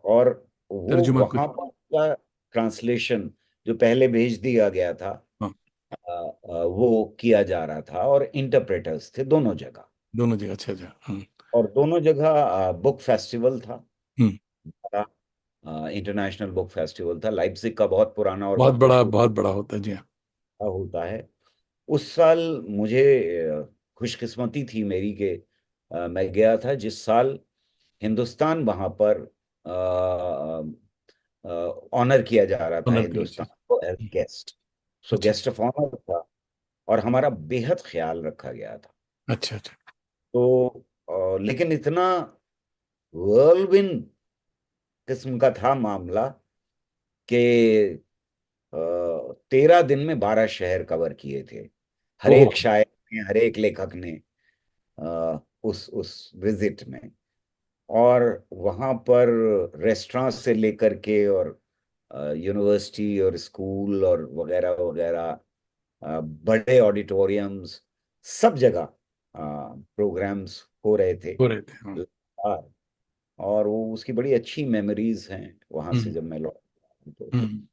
और वो तर्जुमा कुछ। वहां पर का ट्रांसलेशन जो पहले भेज दिया गया था, हाँ। वो किया जा रहा था, और इंटरप्रेटर्स थे दोनों जगह। दोनों जगह, अच्छा अच्छा। हम्म। और दोनों जगह बुक फेस्टिवल था। हम्म। इंटरनेशनल बुक फेस्टिवल था, लाइप्जिग का बहुत पुराना और बहुत बड़ा होता है, जी हाँ। होता है। उस साल मुझे खुशकिस्मती थी मेरी कि मैं गया था जिस साल हिंदुस्तान वहां पर ऑनर किया जा रहा था, ऑनर के लिए, अच्छा। हिंदुस्तान को एज गेस्ट। सो अच्छा गेस्ट ऑफ ऑनर था, और हमारा बेहद ख्याल रखा गया था। अच्छा। अच्छा। तो लेकिन इतना व्हर्लविन किस्म का था मामला कि 13 दिन में 12 शहर कवर किए थे। हर ओहो। एक शायर ने, हर एक लेखक ने उस विजिट में। और वहाँ पर रेस्टोरेंट से लेकर के, और यूनिवर्सिटी और स्कूल और वगैरह वगैरह, बड़े ऑडिटोरियम्स, सब जगह प्रोग्राम्स हो रहे थे हो रहे थे, हाँ। लगातार। और वो उसकी बड़ी अच्छी मेमोरीज हैं वहाँ से हम्म। जब मैं लौटा तो। हम्म।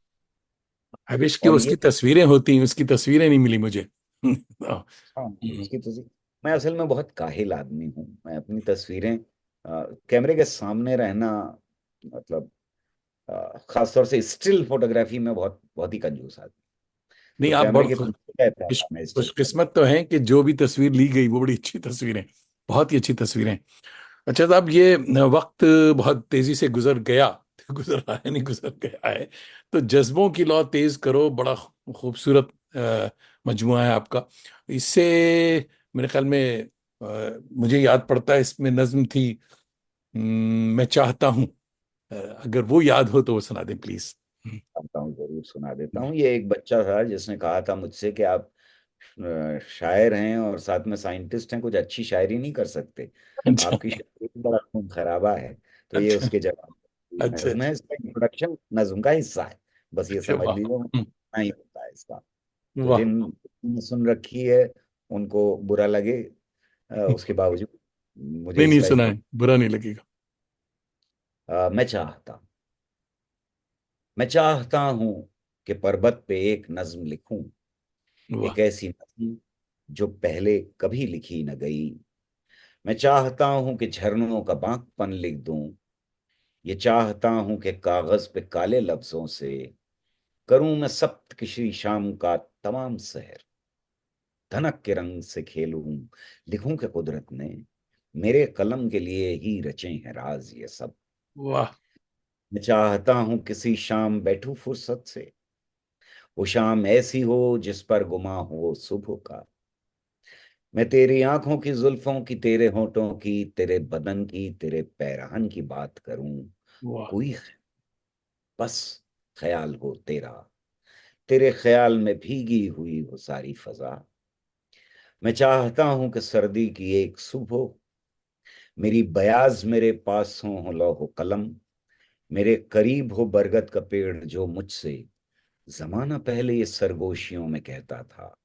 आई विश कि और ये, उसकी तस्वीरें होती, उसकी तस्वीरें नहीं मिली मुझे। हाँ। हाँ, हम्म। उसकी तो, मैं असल में बहुत काहिल आदमी हूँ। मैं अपनी तस्वीरें कैमरे के सामने रहना, मतलब खासतौर से स्टिल फोटोग्राफी में बहुत बहुत ही कंजूस आदमी। नहीं, तो आप कैमरे बहुत के पीछे रहता था मैं स्टिल फोटो। खुशकिस्मत तो हैं कि जो भी तस्वीर ली गई वो बड़ी अच्छी तस्वीरें, बहुत ही अच्छी तस्वीरें। अच्छा साहब, ये वक्त बहुत तेजी से गुजर गया, गुजर रहा है नहीं, गुजर गया है। तो जज्बों की लौ तेज करो, बड़ा खूबसूरत मजमुआ है आपका। इससे मेरे ख्याल में मुझे याद पड़ता है, इसमें नज्म थी, मैं चाहता हूँ। अगर वो याद हो तो वो सुना दें प्लीज। करता हूँ, जरूर सुना देता हूँ। ये एक बच्चा था जिसने कहा था मुझसे कि आप शायर हैं और साथ में साइंटिस्ट हैं, कुछ अच्छी शायरी नहीं कर सकते? अच्छा आपकी शायरी में बड़ा खून खराबा है। तो ये अच्छा उसके जवाब की अच्छा नज्म अच्छा। है, इसका इंट्रोडक्शन नज्म का हिस्सा है। बस ये अच्छा, समझ वाह। लीजिए, हम्म। नहीं होता है इसका। तो वाह। जिन सुन रखी है उनको बुरा लगे, उसके बावजूद मुझे नहीं नहीं, इसका सुना इंट्रो। है, बुरा नहीं लगेगा। मैं चाहता मैं चाहता हूं कि पर्वत पे एक नज्म लिखूं, वाह। एक ऐसी नज्म जो पहले कभी लिखी न गई। मैं चाहता हूं कि झरनों का बांकपन लिख दूं। ये चाहता हूं कि कागज पे काले लफ्जों से करूं मैं सप्त किसी शाम का तमाम शहर। धनक के रंग से खेलूं, लिखूं कि कुदरत ने मेरे कलम के लिए ही रचे हैं राज ये सब। वाह। मैं चाहता हूं किसी शाम बैठूं फुर्सत से, वो शाम ऐसी हो जिस पर गुमा हो सुबह का। मैं तेरी आंखों की जुल्फों की, तेरे होठों की, तेरे बदन की, तेरे पैरहन की बात करूं। वाह। कोई बस ख्याल हो तेरा, तेरे ख्याल में भीगी हुई हो सारी फजा। मैं चाहता हूं कि सर्दी की एक सुबह मेरी बयाज मेरे पास हो लौह कलम, मेरे करीब हो बरगद का पेड़ जो मुझसे जमाना पहले ये सरगोशियों में कहता था,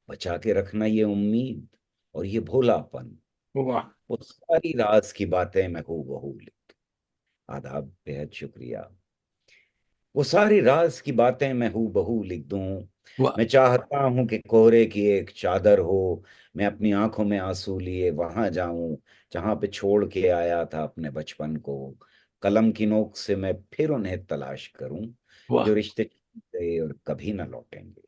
बचा के रखना ये उम्मीद और ये भोलापन। वाह। वो सारी राज की बातें मैं हूबहू लिख, आदाब, बेहद शुक्रिया। वो सारी राज की बातें मैं हूबहू लिख दूं। वाह। मैं चाहता हूं कि कोहरे की एक चादर हो, मैं अपनी आंखों में आंसू लिए वहां जाऊं जहां पे छोड़ के आया था अपने बचपन को। कलम की नोक से मैं फिर उन्हें तलाश करूं, जो वाह। रिश्ते छूट गए और कभी न लौटेंगे।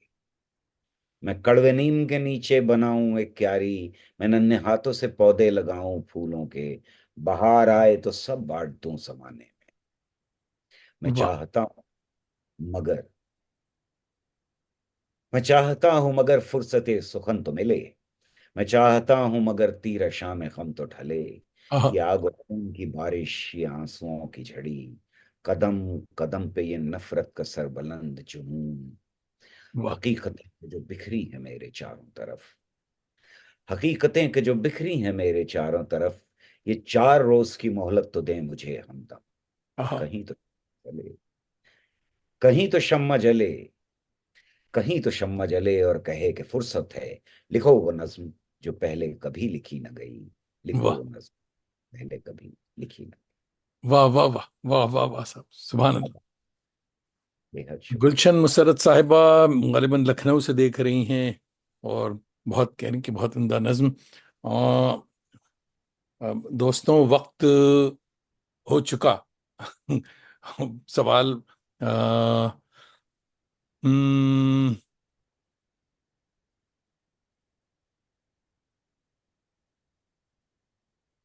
मैं कड़वे नीम के नीचे बनाऊं एक क्यारी, मैं नन्हे हाथों से पौधे लगाऊं फूलों के, बाहर आए तो सब बांट दूं समाने में। मैं वाह। चाहता हूं मगर मैं चाहता हूं मगर फुर्सते सुखन तो मिले। मैं चाहता हूं मगर तीर शाम खम तो ढले। आहा। ये आग और खून की बारिश, ये आंसुओं की झड़ी, कदम कदम पे ये नफरत का सरबलंद जुनून। वाह। हकीकतें जो बिखरी है मेरे चारों तरफ, हकीकतें कि जो बिखरी हैं मेरे चारों तरफ, ये 4 रोज की मोहलत तो दें मुझे हमदम। आहा। कहीं तो जले, कहीं तो शम्मा जले, कहीं तो शम्मा जले और कहे कि फुर्सत है, लिखो वो नज्म जो पहले कभी लिखी न गई, लिखो वाह। वो नज्म पहले कभी लिखी न वाह। वाह। वाह। वाह। वाह। वाह साहब, सुभान अल्लाह। गई। बेहद गुलशन शुक्रिया। मुसर्रत साहिबा गालिबन लखनऊ से देख रही हैं, और बहुत कह रही कि बहुत उम्दा नज्म। आ, दोस्तों, वक्त हो चुका। सवाल। आ, हम्म,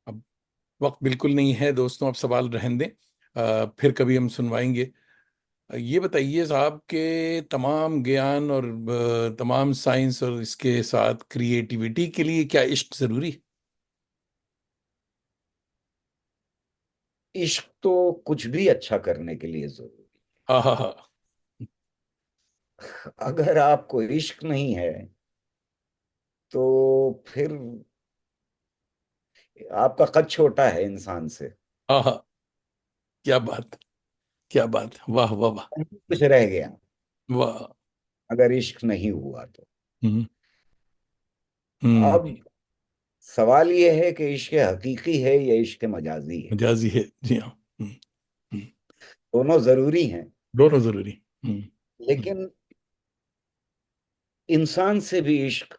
अब वक्त बिल्कुल नहीं है दोस्तों, अब सवाल रहने दें। फिर कभी हम सुनवाएंगे। ये बताइए साहब के तमाम ज्ञान और तमाम साइंस और इसके साथ क्रिएटिविटी के लिए क्या इश्क जरूरी? इश्क तो कुछ भी अच्छा करने के लिए जरूरी हाँ, हाँ, हाँ। है। अगर आपको इश्क नहीं है तो फिर आपका कद छोटा है इंसान से, हाँ, हाँ। क्या बात, क्या बात, वाह, वाह, वाह। कुछ रह गया वाह। अगर इश्क नहीं हुआ तो। हम्म। हम्म। अब सवाल यह है कि इश्क हकीकी है या इश्क मजाजी है। मजाजी है, जी हाँ। हम्म। दोनों जरूरी हैं, दोनों जरूरी। हम्म। लेकिन इंसान से भी इश्क,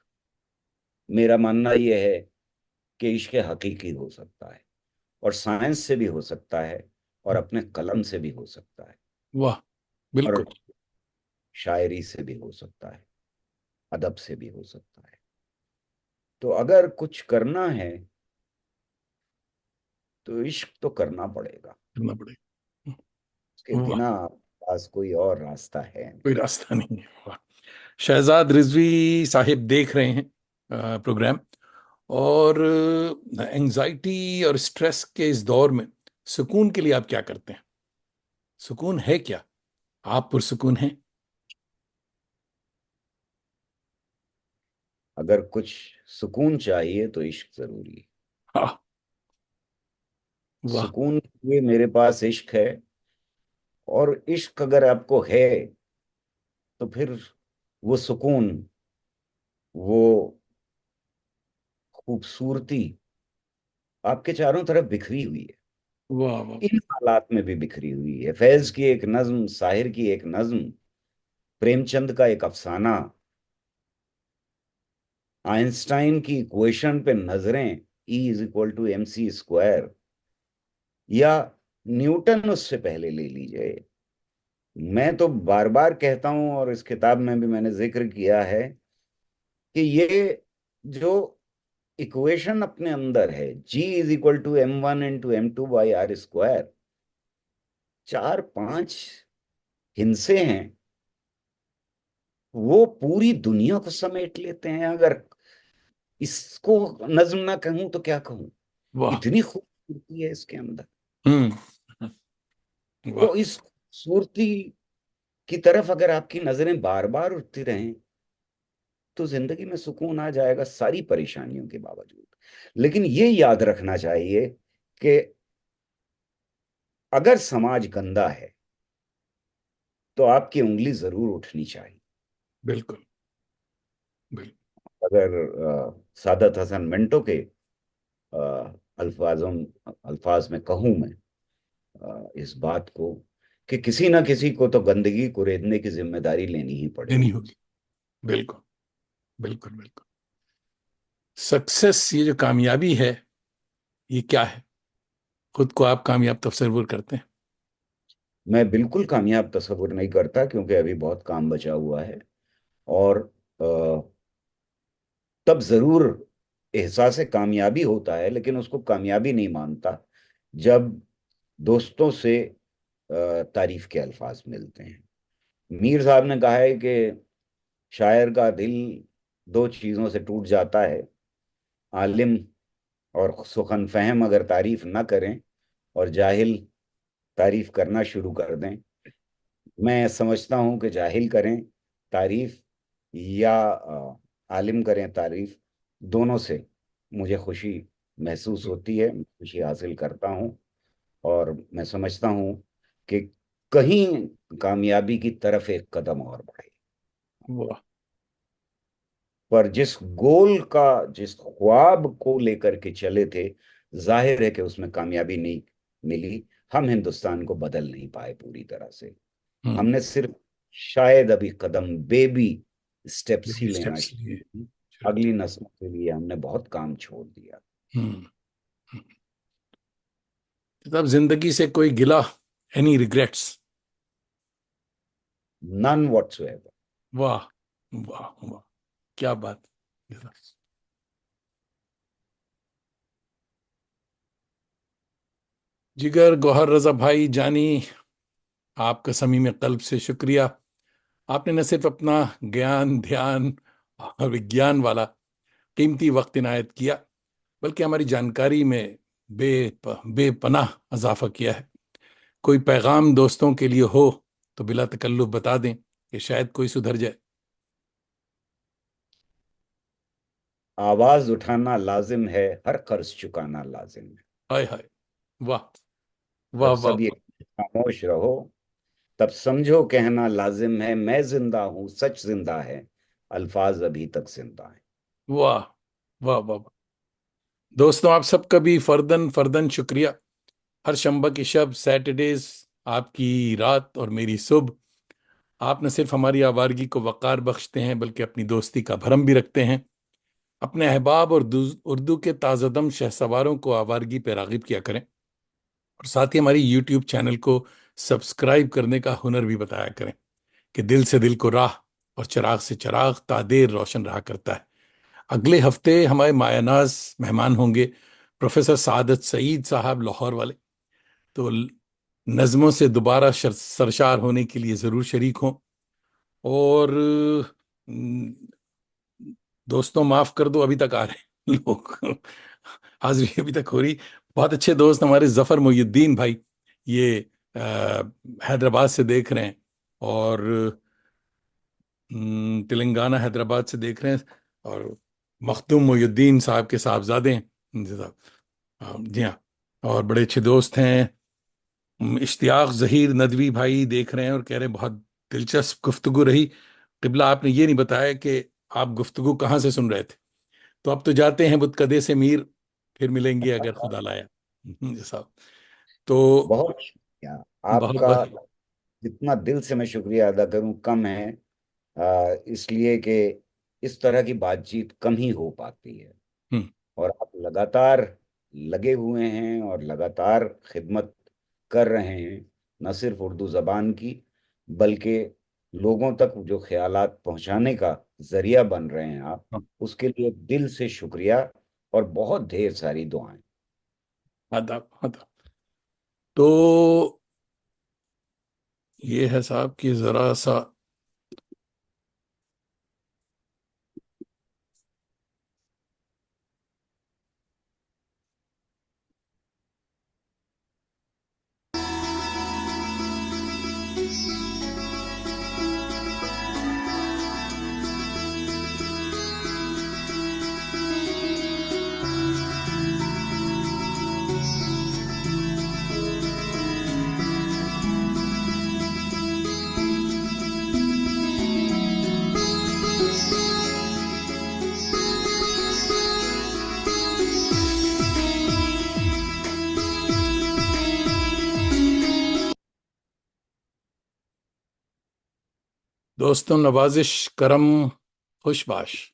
मेरा मानना यह है कि इश्क हकीकी हो सकता है, और साइंस से भी हो सकता है, और अपने कलम से भी हो सकता है, वाह। और बिल्कुल। शायरी से भी हो सकता है, अदब से भी हो सकता है। तो अगर कुछ करना है तो इश्क तो करना पड़ेगा, करना पड़ेगा। उसके वाह। बिना पास कोई और रास्ता है नहीं। कोई रास्ता नहीं है, वाह। शहजाद रिजवी साहिब देख रहे हैं प्रोग्राम, और एंजाइटी और स्ट्रेस के इस दौर में सुकून के लिए आप क्या करते हैं? सुकून है क्या? आप पुरसुकून हैं? अगर कुछ सुकून चाहिए तो इश्क जरूरी है। हाँ। वाह। सुकून के लिए मेरे पास इश्क है, और इश्क अगर आपको है तो फिर वो सुकून, वो खूबसूरती आपके चारों तरफ बिखरी हुई है, वाह। वाह। इन हालात में भी बिखरी हुई है। फैज की एक नज्म, साहिर की एक नज्म, प्रेमचंद का एक अफसाना, आइंस्टाइन की इक्वेशन पे नजरें, E = mc², या न्यूटन उससे पहले ले लीजिए। मैं तो बार बार कहता हूं, और इस किताब में भी मैंने जिक्र किया है, कि ये जो इक्वेशन अपने अंदर है, G = m1 × m2/r², 4-5 हिंसे हैं, वो पूरी दुनिया को समेट लेते हैं। अगर इसको नज्म ना कहूं तो क्या कहूं, वाह। इतनी खूबसूरती है इसके अंदर। हम्म। तो वाह। इस खूबसूरती की तरफ अगर आपकी नजरें बार बार उठती रहें तो जिंदगी में सुकून आ जाएगा, सारी परेशानियों के बावजूद। लेकिन ये याद रखना चाहिए कि अगर समाज गंदा है तो आपकी उंगली जरूर उठनी चाहिए। बिल्कुल बिल्कुल। अगर सादत हसन मिंटो के अल्फाजों अल्फाज में कहूं मैं इस बात को, कि किसी ना किसी को तो गंदगी कुरेदने की जिम्मेदारी लेनी ही देनी पड़ेगी। होगी। बिल्कुल बिल्कुल बिल्कुल। सक्सेस, ये जो कामयाबी है, ये क्या है? खुद को आप कामयाब तस्वीर करते हैं? मैं बिल्कुल कामयाब तस्वुर नहीं करता, क्योंकि अभी बहुत काम बचा हुआ है। और अ, तब जरूर एहसास कामयाबी होता है, लेकिन उसको कामयाबी नहीं मानता जब दोस्तों से तारीफ के अल्फाज मिलते हैं। मीर साहब ने कहा है कि शायर का दिल दो चीजों से टूट जाता है, आलिम और सुखन फहम अगर तारीफ ना करें, और जाहिल तारीफ करना शुरू कर दें। मैं समझता हूं कि जाहिल करें तारीफ या आलिम करें तारीफ, दोनों से मुझे खुशी महसूस होती है, मैं खुशी हासिल करता हूं। और मैं समझता हूं कि कहीं कामयाबी की तरफ एक कदम और बढ़े। वाह। पर जिस ख्वाब को लेकर के चले थे, जाहिर है कि उसमें कामयाबी नहीं मिली। हम हिंदुस्तान को बदल नहीं पाए पूरी तरह से। हम्म। हमने सिर्फ शायद अभी कदम, बेबी स्टेप्स ही बेबी लेना स्टेप्स शुरू लिए। किए। चलो। अगली नस्लों के लिए हमने बहुत काम छोड़ दिया। हम्म। तब जिंदगी से कोई गिला, एनी रिग्रेट्स? None whatsoever. वाह वाह वाह, क्या बात। जिगर गौहर रजा भाई जानी, आपका समीम कल्ब से शुक्रिया। आपने न सिर्फ अपना ज्ञान, ध्यान और विज्ञान वाला कीमती वक्त इनायत किया, बल्कि हमारी जानकारी में बेपनाह इजाफा किया है। कोई पैगाम दोस्तों के लिए हो तो बिला तकल्लुफ बता दें कि शायद कोई सुधर जाए। आवाज उठाना लाजिम है, हर कर्ज चुकाना लाजिम है। हाय हाय। वाह वाह जब वाह सब ये वाह। खामोश रहो, तब समझो कहना लाजिम है, मैं जिंदा हूं, सच जिंदा है, अल्फाज अभी तक जिंदा है। वाह वाह वाह वाह। दोस्तों, आप सबका भी फर्दन फर्दन शुक्रिया। हर शंबा की शब, सैटरडेज आपकी रात और मेरी सुबह, आप न सिर्फ हमारी आवारगी को वक़ार बख्शते हैं, बल्कि अपनी दोस्ती का भरम भी रखते हैं। अपने अहबाब और उर्दू के ताज़ादम शहसवारों को आवारगी पर रागिब किया करें, और साथ ही हमारी यूट्यूब चैनल को सब्सक्राइब करने का हुनर भी बताया करें कि दिल से दिल को राह और चिराग से चिराग तादेर रोशन रहा करता है। अगले हफ्ते हमारे मायानाज मेहमान होंगे प्रोफेसर सादत सईद साहब, लाहौर वाले। तो नज़मों से दोबारा सरशार होने के लिए ज़रूर शरीक हों। और दोस्तों, माफ कर दो, अभी तक आ रहे हैं लोग। हाजिरी अभी तक हो रही। बहुत अच्छे दोस्त हमारे जफर मोहिउद्दीन भाई, ये हैदराबाद से देख रहे हैं, और तेलंगाना हैदराबाद से देख रहे हैं। और मखदूम मोहिउद्दीन साहब के साहबजादे हैं जी साहब। जी हाँ। और बड़े अच्छे दोस्त हैं। इश्तियाक जहीर नदवी भाई देख रहे हैं और कह रहे हैं बहुत दिलचस्प गुफ्तगू रही। किबला, आपने ये नहीं बताया कि आप गुफ्तगू कहाँ से सुन रहे थे। तो अब तो जाते हैं बुतकदे से मीर, फिर मिलेंगे अगर खुदा लाया। जी साहब। तो बहुत शुक्रिया बहुत आपका। बहुत। जितना दिल से मैं शुक्रिया अदा करूं कम है, इसलिए कि इस तरह की बातचीत कम ही हो पाती है। हम्म। और आप लगातार लगे हुए हैं और लगातार खिदमत कर रहे हैं, न सिर्फ उर्दू जबान की, बल्कि लोगों तक जो ख्यालात पहुंचाने का जरिया बन रहे हैं आप, उसके लिए दिल से शुक्रिया और बहुत ढेर सारी दुआएं। आदाब आदाब। तो ये है साहब कि जरा सा दोस्तों, नवाजिश, करम, खुशबाश।